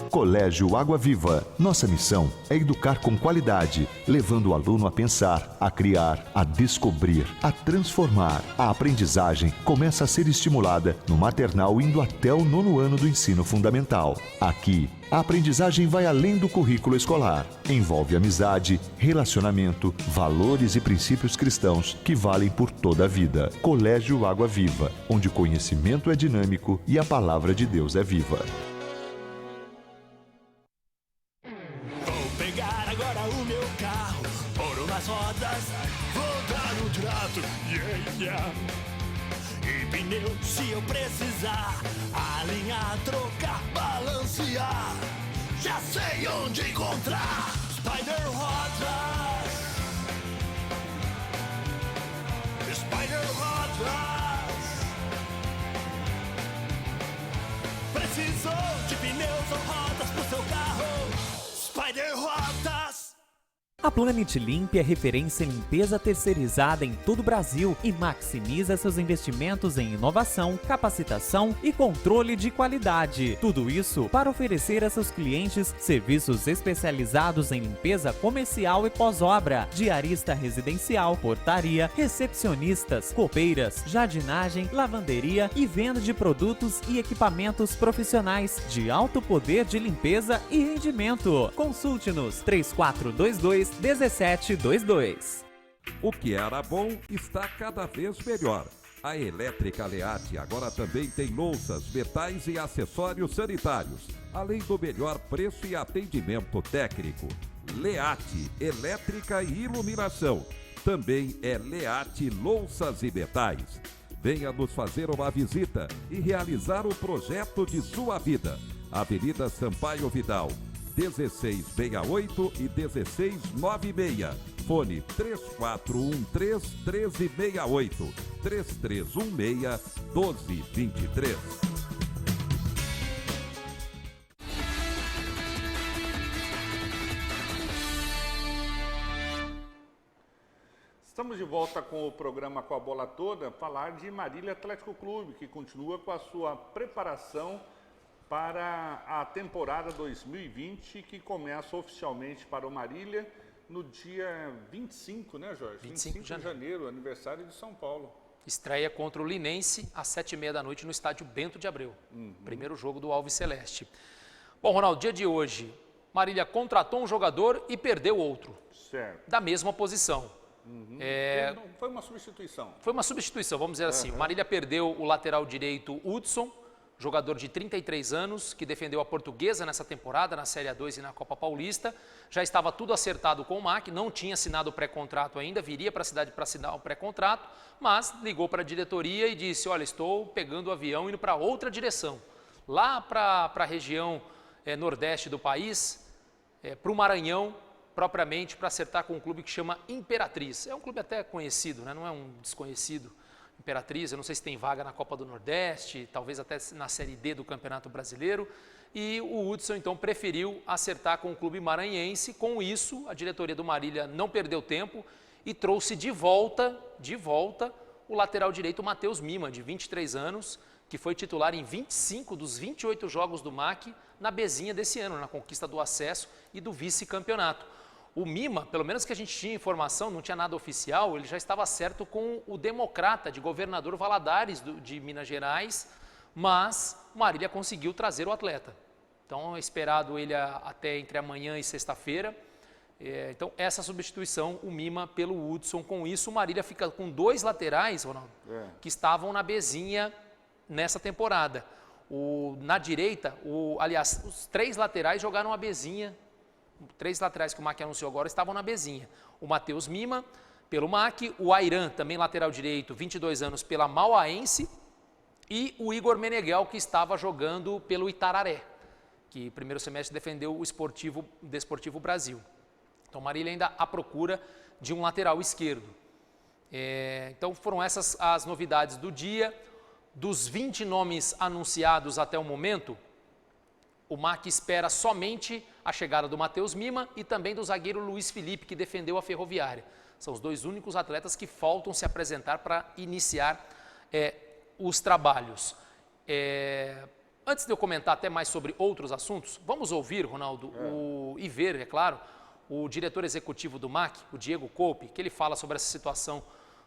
Colégio Água Viva. Nossa missão é educar com qualidade, levando o aluno a pensar, a criar, a descobrir, a transformar. A aprendizagem começa a ser estimulada no maternal indo até o 9º ano do ensino fundamental. Aqui, a aprendizagem vai além do currículo escolar. Envolve amizade, relacionamento, valores e princípios cristãos que valem por toda a vida. Colégio Água Viva, onde o conhecimento é dinâmico e a palavra de Deus é viva. E pneu se eu precisar, alinhar, trocar, balancear. Já sei onde encontrar Spider Rodas. Spider Rodas. Planet Limp é referência em limpeza terceirizada em todo o Brasil e maximiza seus investimentos em inovação, capacitação e controle de qualidade. Tudo isso para oferecer a seus clientes serviços especializados em limpeza comercial e pós-obra, diarista residencial, portaria, recepcionistas, copeiras, jardinagem, lavanderia e venda de produtos e equipamentos profissionais de alto poder de limpeza e rendimento. Consulte-nos 3422-1722. O que era bom está cada vez melhor. A Elétrica Leate agora também tem louças, metais e acessórios sanitários, além do melhor preço e atendimento técnico. Leate, elétrica e iluminação. Também é Leate Louças e Metais. Venha nos fazer uma visita e realizar o projeto de sua vida. Avenida Sampaio Vidal, 1668 e 1696. Fone 3413-1368, 3316-1223. Estamos de volta com o programa Com a Bola Toda, falar de Marília Atlético Clube, que continua com a sua preparação para a temporada 2020, que começa oficialmente para o Marília no dia 25, né, Jorge? 25 de janeiro, aniversário de São Paulo. Estreia contra o Linense às 7h30 da noite no estádio Bento de Abreu. Primeiro jogo do Alves Celeste. Bom, Ronaldo, dia de hoje, Marília contratou um jogador e perdeu outro. Certo. Da mesma posição. Foi uma substituição. Foi uma substituição, vamos dizer assim. O Marília perdeu o lateral direito Hudson, jogador de 33 anos, que defendeu a Portuguesa nessa temporada, na Série A2 e na Copa Paulista. Já estava tudo acertado com o MAC, não tinha assinado o pré-contrato ainda, viria para a cidade para assinar o pré-contrato, mas ligou para a diretoria e disse, olha, estou pegando o avião indo para outra direção. Lá para a região nordeste do país, para o Maranhão, propriamente para acertar com um clube que chama Imperatriz. É um clube até conhecido, né? Não é um desconhecido. Imperatriz, eu não sei se tem vaga na Copa do Nordeste, talvez até na Série D do Campeonato Brasileiro. E o Hudson, então, preferiu acertar com o clube maranhense. Com isso, a diretoria do Marília não perdeu tempo e trouxe de volta o lateral direito Matheus Mima, de 23 anos, que foi titular em 25 dos 28 jogos do MAC na Bezinha desse ano, na conquista do acesso e do vice-campeonato. O Mima, pelo menos que a gente tinha informação, não tinha nada oficial, ele já estava certo com o Democrata, de Governador Valadares, de Minas Gerais, mas o Marília conseguiu trazer o atleta. Então, é esperado ele até entre amanhã e sexta-feira. Então, essa substituição, o Mima pelo Hudson. Com isso, o Marília fica com 2 laterais, Ronaldo, que estavam na Bezinha nessa temporada. Na direita, aliás, os 3 laterais jogaram a Bezinha. 3 laterais que o MAC anunciou agora estavam na Bezinha. O Matheus Mima, pelo MAC, o Airan, também lateral direito, 22 anos, pela Mauaense, e o Igor Meneghel, que estava jogando pelo Itararé, que primeiro semestre defendeu o Desportivo Brasil. Então, Marília ainda à procura de um lateral esquerdo. Então, foram essas as novidades do dia. Dos 20 nomes anunciados até o momento, o MAC espera somente a chegada do Matheus Mima e também do zagueiro Luiz Felipe, que defendeu a Ferroviária. São os 2 únicos atletas que faltam se apresentar para iniciar os trabalhos. Antes de eu comentar até mais sobre outros assuntos, vamos ouvir, Ronaldo, e ver, é claro, o diretor executivo do MAC, o Diego Coupe, que ele fala sobre essa situação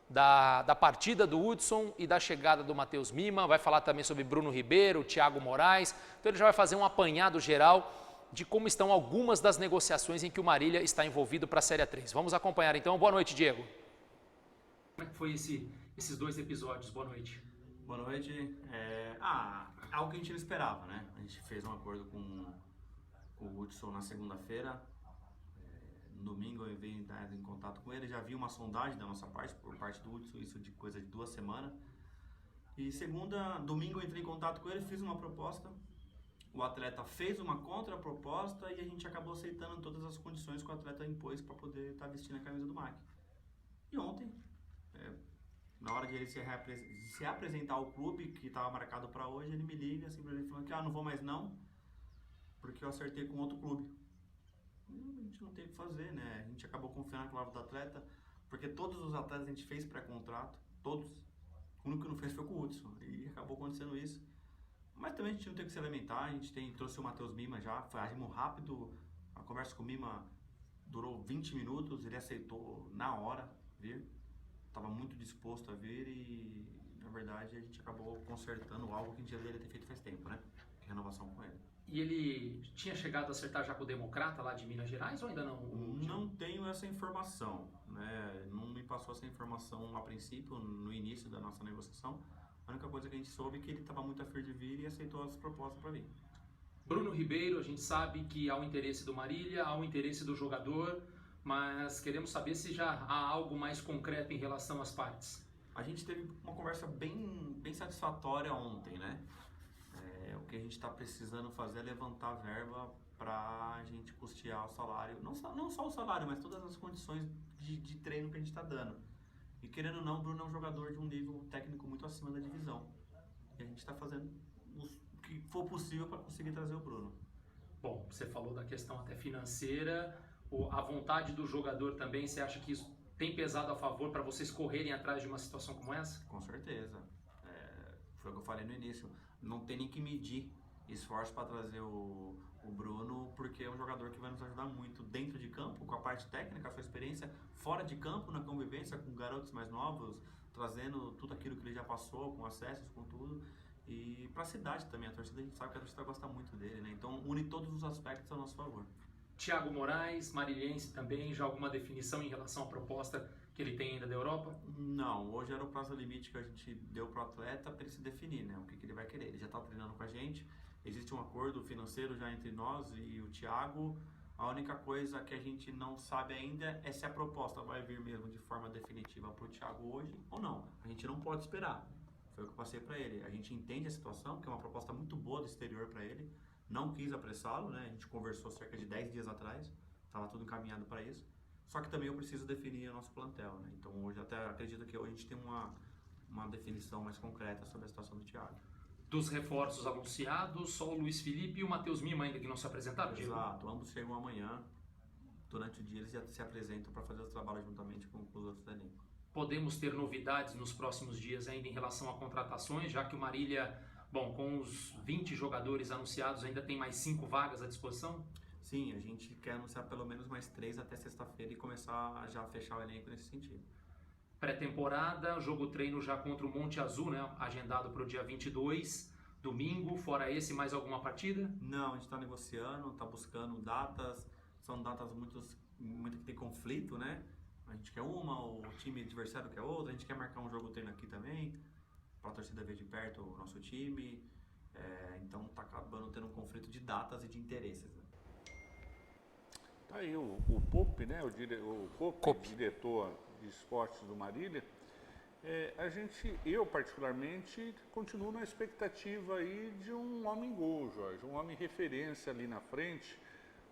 da partida do Hudson e da chegada do Matheus Mima, vai falar também sobre Bruno Ribeiro, Thiago Moraes, então ele já vai fazer um apanhado geral de como estão algumas das negociações em que o Marília está envolvido para a Série A3. Vamos acompanhar então. Boa noite, Diego. Como é que foi esses 2 episódios? Boa noite. Boa noite. Algo que a gente não esperava, né? A gente fez um acordo com o Hudson na segunda-feira. No domingo eu entrei em contato com ele, já vi uma sondagem da nossa parte, por parte do Hudson, isso de coisa de 2 semanas. E domingo eu entrei em contato com ele, fiz uma proposta, o atleta fez uma contraproposta e a gente acabou aceitando todas as condições que o atleta impôs para poder estar vestindo a camisa do MAC. E ontem, na hora de ele se apresentar ao clube, que estava marcado para hoje, ele me liga simplesmente falando que não vou mais não, porque eu acertei com outro clube. A gente não tem o que fazer, né? A gente acabou confiando na palavra do atleta, porque todos os atletas a gente fez pré-contrato, todos. O único que não fez foi com o Hudson, e acabou acontecendo isso. Mas também a gente não tem que se alimentar, a gente trouxe o Matheus Mima já, agimos rápido, a conversa com o Mima durou 20 minutos, ele aceitou na hora vir, estava muito disposto a vir e, na verdade, a gente acabou consertando algo que a gente já deveria ter feito faz tempo, né? Renovação com ele. E ele tinha chegado a acertar já com o Democrata lá de Minas Gerais ou ainda não? Não tenho essa informação, né? Não me passou essa informação a princípio, no início da nossa negociação. A única coisa que a gente soube é que ele estava muito afim de vir e aceitou as propostas para vir. Bruno Ribeiro, a gente sabe que há o interesse do Marília, há o interesse do jogador, mas queremos saber se já há algo mais concreto em relação às partes. A gente teve uma conversa bem satisfatória ontem, né? O que a gente está precisando fazer é levantar verba para a gente custear o salário, não só o salário, mas todas as condições de treino que a gente está dando. E querendo ou não, o Bruno é um jogador de um nível técnico muito acima da divisão. E a gente está fazendo o que for possível para conseguir trazer o Bruno. Bom, você falou da questão até financeira, a vontade do jogador também, você acha que isso tem pesado a favor para vocês correrem atrás de uma situação como essa? Com certeza. Foi o que eu falei no início. Não tem nem que medir esforço para trazer o Bruno, porque é um jogador que vai nos ajudar muito dentro de campo, com a parte técnica, a sua experiência, fora de campo, na convivência com garotos mais novos, trazendo tudo aquilo que ele já passou, com acessos, com tudo. E para a cidade também, a torcida, a gente sabe que a torcida gosta muito dele, né? Então une todos os aspectos a nosso favor. Thiago Moraes, marilhense também, já alguma definição em relação à proposta que ele tem ainda da Europa? Não, hoje era o prazo limite que a gente deu para o atleta para ele se definir, né? O que ele vai querer. Ele já está treinando com a gente, existe um acordo financeiro já entre nós e o Thiago. A única coisa que a gente não sabe ainda é se a proposta vai vir mesmo de forma definitiva para o Thiago hoje ou não. A gente não pode esperar. Foi o que eu passei para ele. A gente entende a situação, que é uma proposta muito boa do exterior para ele. Não quis apressá-lo, né? A gente conversou cerca de 10 dias atrás, estava tudo encaminhado para isso. Só que também eu preciso definir o nosso plantel, né? Então hoje até acredito que hoje a gente tem uma definição mais concreta sobre a situação do Thiago. Dos reforços anunciados, só o Luiz Felipe e o Matheus Mima ainda que não se apresentaram, Diego? Exato, ambos chegam amanhã. Durante o dia eles já se apresentam para fazer os trabalhos juntamente com os outros da elenco. Podemos ter novidades nos próximos dias ainda em relação a contratações, já que o Marília, bom, com os 20 jogadores anunciados, ainda tem mais 5 vagas à disposição? Sim, a gente quer anunciar pelo menos mais 3 até sexta-feira e começar a já fechar o elenco nesse sentido. Pré-temporada, jogo treino já contra o Monte Azul, né? Agendado para o dia 22, domingo. Fora esse, mais alguma partida? Não, a gente está negociando, está buscando datas. São datas muito que tem conflito, né? A gente quer uma, o time adversário quer outra. A gente quer marcar um jogo treino aqui também, para a torcida ver de perto o nosso time. Então está acabando tendo um conflito de datas e de interesses, né? Tá aí o Pope, né? O Pope, diretor de esportes do Marília. Eu particularmente continuo na expectativa aí de um homem-gol, Jorge, um homem referência ali na frente,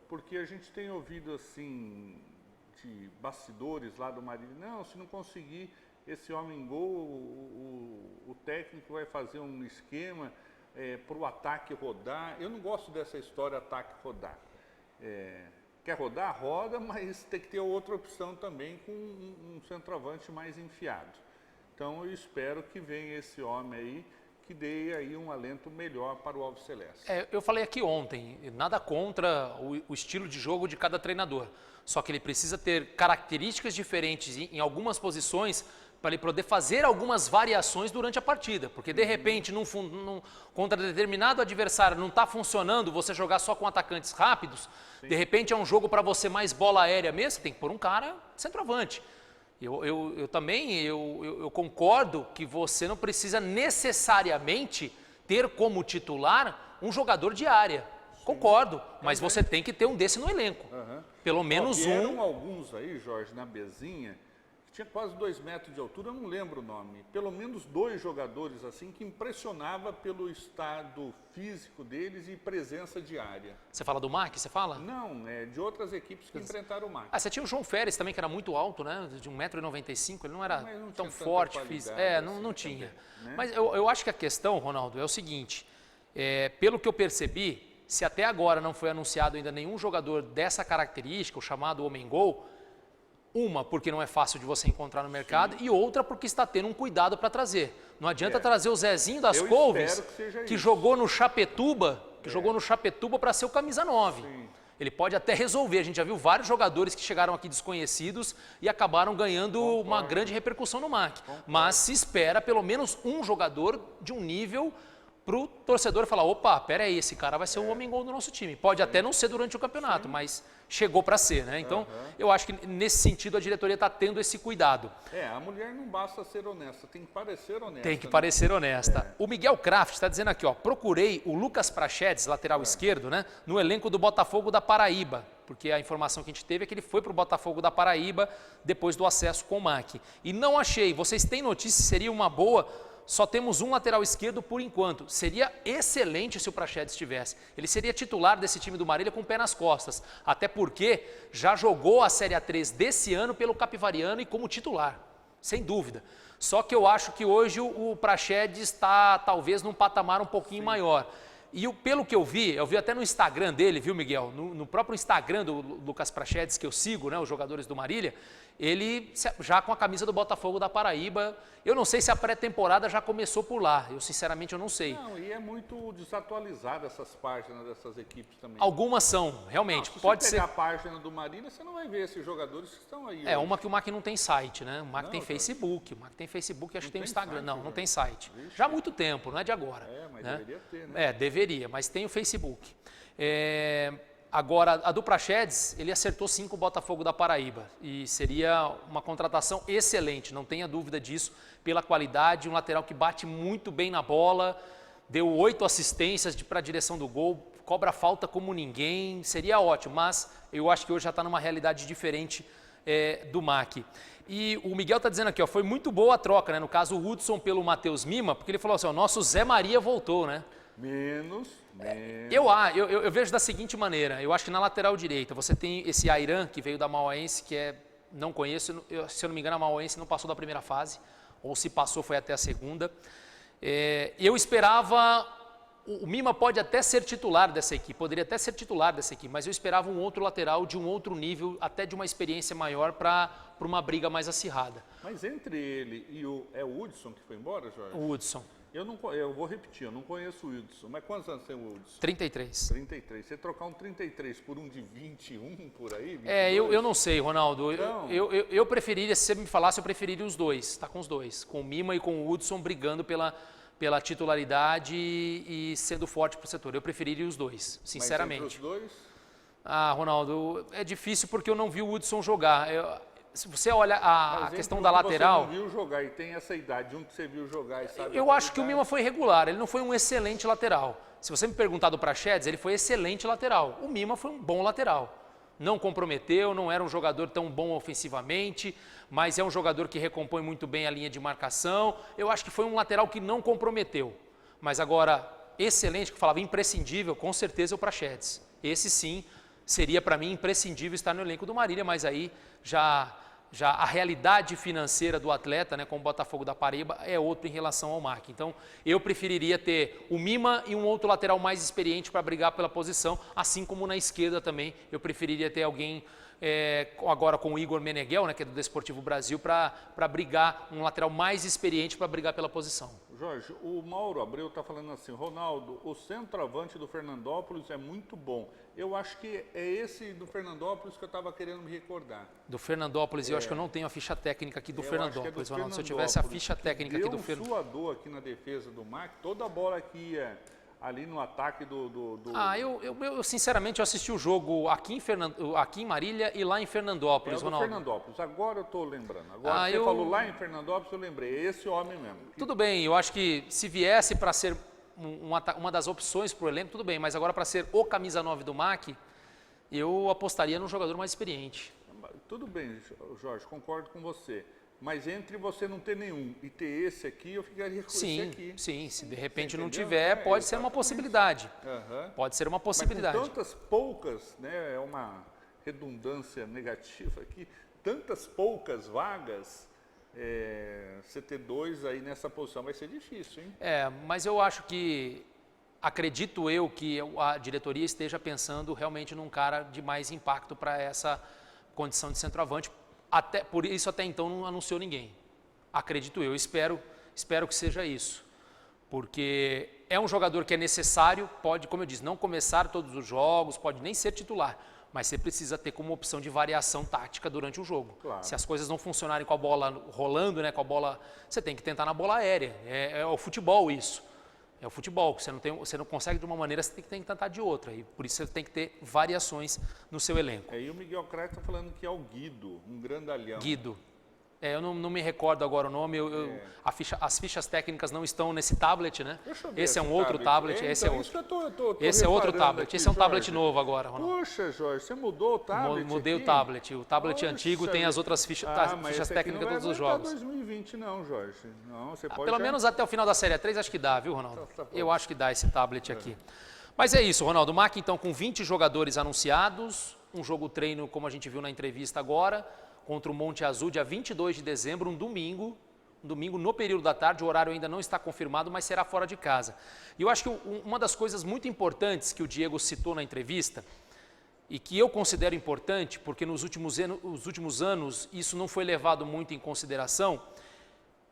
porque a gente tem ouvido assim de bastidores lá do Marília, não, se não conseguir esse homem-gol, o técnico vai fazer um esquema para o ataque rodar. Eu não gosto dessa história ataque rodar. Quer rodar? Roda, mas tem que ter outra opção também com um centroavante mais enfiado. Então eu espero que venha esse homem aí, que dê aí um alento melhor para o Alves Celeste. Eu falei aqui ontem, nada contra o estilo de jogo de cada treinador, só que ele precisa ter características diferentes em algumas posições para ele poder fazer algumas variações durante a partida, porque de repente contra determinado adversário não está funcionando, você jogar só com atacantes rápidos, sim, de repente é um jogo para você mais bola aérea mesmo, você tem que pôr um cara centroavante. Eu também concordo que você não precisa necessariamente ter como titular um jogador de área. Sim. Concordo, mas você tem que ter um desse no elenco. Pelo menos um. Vieram alguns aí, Jorge, na Bezinha, que tinha quase 2 metros de altura, eu não lembro o nome. Pelo menos 2 jogadores assim que impressionava pelo estado físico deles e presença de área. Você fala do MAC, você fala? Não, de outras equipes que enfrentaram o MAC. Você tinha o João Férez também, que era muito alto, né? De 1,95 m, ele não era tão forte físico. Não tinha. Também, né? Mas eu acho que a questão, Ronaldo, é o seguinte, pelo que eu percebi, se até agora não foi anunciado ainda nenhum jogador dessa característica, o chamado homem-gol, uma, porque não é fácil de você encontrar no mercado, e outra, porque está tendo um cuidado para trazer. Não adianta trazer o Zezinho das Couves, que jogou no Chapetuba, para ser o camisa 9. Sim. Ele pode até resolver. A gente já viu vários jogadores que chegaram aqui desconhecidos e acabaram ganhando uma grande repercussão no MAC. Mas se espera pelo menos um jogador de um nível para o torcedor falar, opa, peraí, esse cara vai ser o homem-gol do nosso time. Pode até não ser durante o campeonato, mas chegou para ser, né? Então, eu acho que nesse sentido a diretoria está tendo esse cuidado. A mulher não basta ser honesta, tem que parecer honesta. Tem que parecer honesta. O Miguel Kraft está dizendo aqui, ó, procurei o Lucas Prachedes, lateral esquerdo, né, no elenco do Botafogo da Paraíba, porque a informação que a gente teve é que ele foi para o Botafogo da Paraíba depois do acesso com o MAC. E não achei. Vocês têm notícia se seria uma boa? Só temos um lateral esquerdo por enquanto. Seria excelente se o Prachedes estivesse. Ele seria titular desse time do Marília com o pé nas costas. Até porque já jogou a Série A3 desse ano pelo Capivariano e como titular. Sem dúvida. Só que eu acho que hoje o Prachedes está talvez num patamar um pouquinho maior. E pelo que eu vi até no Instagram dele, viu, Miguel? No próprio Instagram do Lucas Prachedes, que eu sigo, né, os jogadores do Marília, ele já com a camisa do Botafogo da Paraíba. Eu não sei se a pré-temporada já começou por lá. Eu, sinceramente, eu não sei. Não, e é muito desatualizada essas páginas dessas equipes também. Algumas são, realmente. Se pode você ser. pegar a página do Marília, você não vai ver esses jogadores que estão aí. É, uma que o MAC não tem site, né? O MAC tem Facebook. O MAC tem Facebook e acho que tem o Instagram. Site, não tem site. Já há muito tempo, não é de agora. Mas né? deveria ter, né? É, deveria, mas tem o Facebook. Agora, a do Prachedes, ele acertou sim com o Botafogo da Paraíba e seria uma contratação excelente, não tenha dúvida disso, pela qualidade, um lateral que bate muito bem na bola, deu 8 assistências para a direção do gol, cobra falta como ninguém, seria ótimo, mas eu acho que hoje já está numa realidade diferente do MAC. E o Miguel está dizendo aqui, ó, foi muito boa a troca, né? No caso o Hudson pelo Matheus Mima, porque ele falou assim, o nosso Zé Maria voltou, né? Menos. Eu vejo da seguinte maneira, eu acho que na lateral direita você tem esse Airan, que veio da Mauaense, que não conheço, se eu não me engano a Mauaense não passou da primeira fase, ou se passou foi até a segunda. Eu esperava, o Mima pode até ser titular dessa equipe, poderia até ser titular dessa equipe, mas eu esperava um outro lateral de um outro nível, até de uma experiência maior para uma briga mais acirrada. Mas entre ele e o Hudson que foi embora, Jorge? O Hudson. Eu vou repetir, eu não conheço o Hudson, mas quantos anos tem o Hudson? 33. 33. Você trocar um 33 por um de 21 por aí? 22? Eu não sei, Ronaldo. Então... Eu preferiria, se você me falasse, eu preferiria os dois, tá com os dois. Com o Mima e com o Hudson brigando pela titularidade e sendo forte para o setor. Eu preferiria os dois, sinceramente. Mas entre os dois? Ronaldo, é difícil porque eu não vi o Hudson jogar. Se você olha a questão da lateral... Você não viu jogar e tem essa idade, um que você viu jogar e sabe... Eu acho que o Mima foi regular, ele não foi um excelente lateral. Se você me perguntar do Prachedes, ele foi excelente lateral. O Mima foi um bom lateral. Não comprometeu, não era um jogador tão bom ofensivamente, mas é um jogador que recompõe muito bem a linha de marcação. Eu acho que foi um lateral que não comprometeu. Mas agora, excelente, que eu falava imprescindível, com certeza é o Prachedes. Esse sim seria para mim imprescindível estar no elenco do Marília, mas aí já a realidade financeira do atleta, né, com o Botafogo da Paraíba, é outra em relação ao MAC. Então, eu preferiria ter o Mima e um outro lateral mais experiente para brigar pela posição, assim como na esquerda também, eu preferiria ter alguém, agora com o Igor Meneghel, né, que é do Desportivo Brasil, para brigar, um lateral mais experiente para brigar pela posição. Jorge, o Mauro Abreu está falando assim, Ronaldo, o centroavante do Fernandópolis é muito bom. Eu acho que é esse do Fernandópolis que eu estava querendo me recordar. Do Fernandópolis, eu acho que eu não tenho a ficha técnica aqui do Fernandópolis, Ronaldo. Se eu tivesse a ficha técnica aqui do Fernandópolis. Deu um suador aqui na defesa do MAC, toda a bola que ia ali no ataque do... Eu sinceramente eu assisti o jogo aqui em Marília e lá em Fernandópolis, Ronaldo. Fernandópolis, agora eu estou lembrando. Agora você falou lá em Fernandópolis, eu lembrei, é esse homem mesmo. Tudo bem, eu acho que se viesse para ser uma das opções para o elenco, tudo bem, mas agora para ser o camisa 9 do MAC, eu apostaria num jogador mais experiente. Tudo bem, Jorge, concordo com você. Mas entre você não ter nenhum e ter esse aqui, eu ficaria com esse aqui. Sim, se de repente não tiver, pode ser uma possibilidade. Pode ser uma possibilidade. Mas com tantas poucas, né, é uma redundância negativa aqui, tantas poucas vagas, você ter dois aí nessa posição vai ser difícil, hein? Mas eu acho que acredito eu que a diretoria esteja pensando realmente num cara de mais impacto para essa condição de centroavante. Por isso até então não anunciou ninguém. Acredito eu, espero que seja isso. Porque é um jogador que é necessário, pode, como eu disse, não começar todos os jogos, pode nem ser titular, mas você precisa ter como opção de variação tática durante o jogo. Claro. Se as coisas não funcionarem com a bola rolando, né, com a bola, você tem que tentar na bola aérea. É o futebol isso. É o futebol, você não consegue de uma maneira, você tem que tentar de outra. E por isso você tem que ter variações no seu elenco. E o Miguel Craig está falando que é o Guido, um grandalhão. Guido. Eu não me recordo agora o nome, as fichas técnicas não estão nesse tablet, né? Esse é um outro tablet, esse é outro. Esse é outro tablet, aqui, esse é um tablet Jorge. novo agora, Ronaldo. Poxa, Jorge, você mudou o tablet? Mudei aqui? o tablet. O tablet Poxa, antigo tem as outras fichas técnicas de todos os jogos. Não vai 2020 não, Jorge. Não, você pode Pelo menos até o final da Série 3 acho que dá, viu, Ronaldo? Eu acho que dá esse tablet aqui. Mas é isso, Ronaldo. O MAC então com 20 jogadores anunciados, um jogo treino como a gente viu na entrevista agora, contra o Monte Azul, dia 22 de dezembro, um domingo no período da tarde, o horário ainda não está confirmado, mas será fora de casa. E eu acho que uma das coisas muito importantes que o Diego citou na entrevista, e que eu considero importante, porque nos últimos anos isso não foi levado muito em consideração,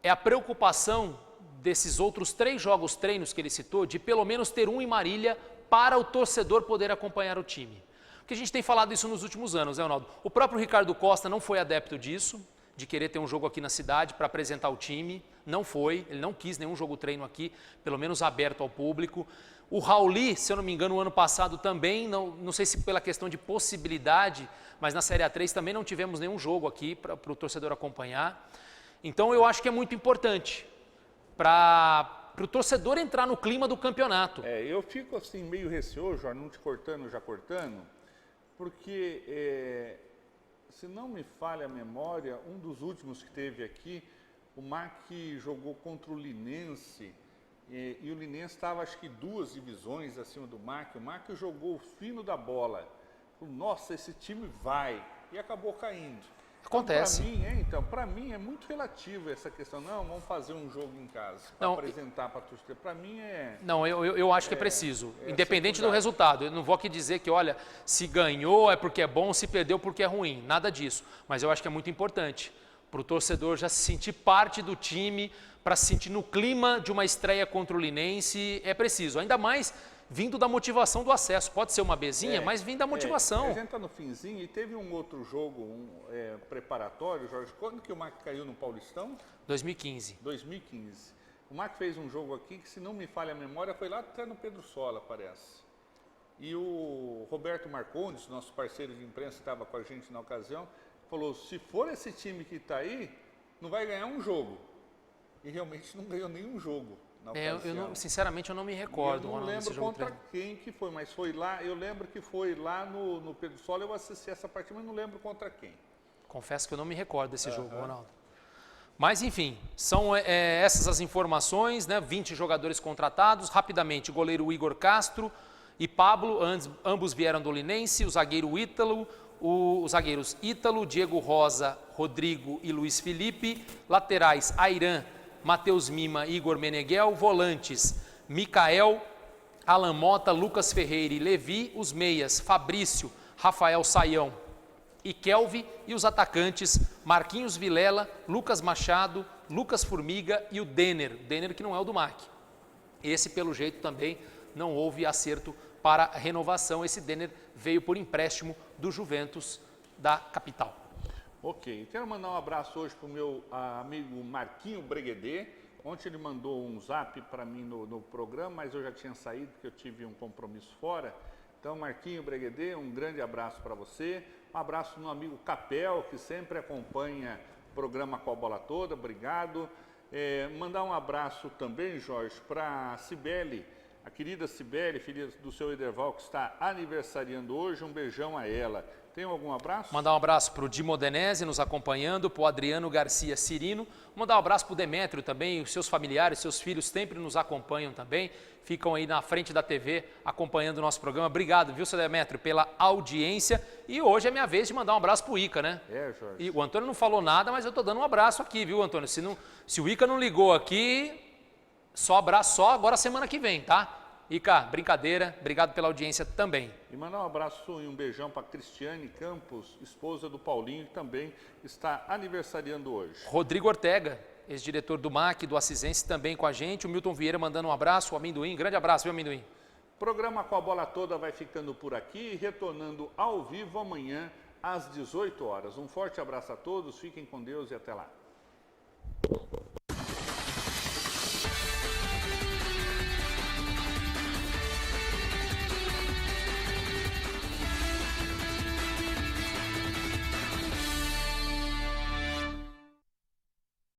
é a preocupação desses outros 3 jogos treinos que ele citou, de pelo menos ter um em Marília para o torcedor poder acompanhar o time. Porque a gente tem falado isso nos últimos anos, né, Ronaldo? O próprio Ricardo Costa não foi adepto disso, de querer ter um jogo aqui na cidade para apresentar o time, não foi, ele não quis nenhum jogo treino aqui, pelo menos aberto ao público. O Rauli, se eu não me engano, o ano passado também, não sei se pela questão de possibilidade, mas na Série A3 também não tivemos nenhum jogo aqui para o torcedor acompanhar. Então eu acho que é muito importante para o torcedor entrar no clima do campeonato. Eu fico assim meio receoso, não te cortando, já cortando, porque, se não me falha a memória, um dos últimos que teve aqui, o MAC jogou contra o Linense, e o Linense estava acho que 2 divisões acima do MAC, o MAC jogou o fino da bola, falou, nossa, esse time vai, e acabou caindo. Acontece. Para mim é muito relativo essa questão. Não, vamos fazer um jogo em casa, para apresentar para a torcida. Para mim é... Não, eu acho que é preciso, independente do resultado. Eu não vou aqui dizer que, olha, se ganhou é porque é bom, se perdeu porque é ruim. Nada disso. Mas eu acho que é muito importante para o torcedor já se sentir parte do time, para se sentir no clima de uma estreia contra o Linense. É preciso, ainda mais vindo da motivação do acesso. Pode ser uma bezinha, mas vindo da motivação. A gente está no finzinho e teve um outro jogo preparatório, Jorge. Quando que o MAC caiu no Paulistão? 2015. 2015. O MAC fez um jogo aqui que, se não me falha a memória, foi lá até no Pedro Sola, parece. E o Roberto Marcondes, nosso parceiro de imprensa que estava com a gente na ocasião, falou, se for esse time que está aí, não vai ganhar um jogo. E realmente não ganhou nenhum jogo. Sinceramente, eu não me recordo. Eu não lembro contra quem que foi, mas foi lá, eu lembro que foi lá no Pedro Sola, eu assisti essa partida, mas não lembro contra quem. Confesso que eu não me recordo desse jogo, Ronaldo. Mas, enfim, são essas as informações, né? 20 jogadores contratados, rapidamente, o goleiro Igor Castro e Pablo, ambos vieram do Linense, o zagueiro Ítalo, os zagueiros Ítalo, Diego Rosa, Rodrigo e Luiz Felipe, laterais Airan, Matheus Mima e Igor Meneghel, volantes Micael, Alan Mota, Lucas Ferreira e Levi, os meias Fabrício, Rafael Saião e Kelvin, e os atacantes Marquinhos Vilela, Lucas Machado, Lucas Formiga e o Denner que não é o do MAC. Esse, pelo jeito, também não houve acerto para a renovação. Esse Denner veio por empréstimo do Juventus da capital. Ok, quero mandar um abraço hoje para o meu amigo Marquinho Breguedê. Ontem ele mandou um zap para mim no programa, mas eu já tinha saído porque eu tive um compromisso fora. Então, Marquinho Breguedê, um grande abraço para você. Um abraço do meu amigo Capel, que sempre acompanha o programa Com a Bola Toda, obrigado. Mandar um abraço também, Jorge, para a Cibele, a querida Cibele, filha do seu Ederval, que está aniversariando hoje. Um beijão a ela. Tem algum abraço? Mandar um abraço para o Di Modenese nos acompanhando, para o Adriano Garcia Cirino. Mandar um abraço para o Demétrio também, os seus familiares, seus filhos sempre nos acompanham também. Ficam aí na frente da TV acompanhando o nosso programa. Obrigado, viu, seu Demétrio, pela audiência. E hoje é minha vez de mandar um abraço para o Ica, né? Jorge. E o Antônio não falou nada, mas eu estou dando um abraço aqui, viu, Antônio? Se o Ica não ligou aqui, só abraço só agora semana que vem, tá? Ica, brincadeira, obrigado pela audiência também. E mandar um abraço e um beijão para Cristiane Campos, esposa do Paulinho, que também está aniversariando hoje. Rodrigo Ortega, ex-diretor do MAC, do Assisense, também com a gente. O Milton Vieira mandando um abraço, o Amendoim, grande abraço, viu, Amendoim? O programa Com a Bola Toda vai ficando por aqui, retornando ao vivo amanhã às 18 horas. Um forte abraço a todos, fiquem com Deus e até lá.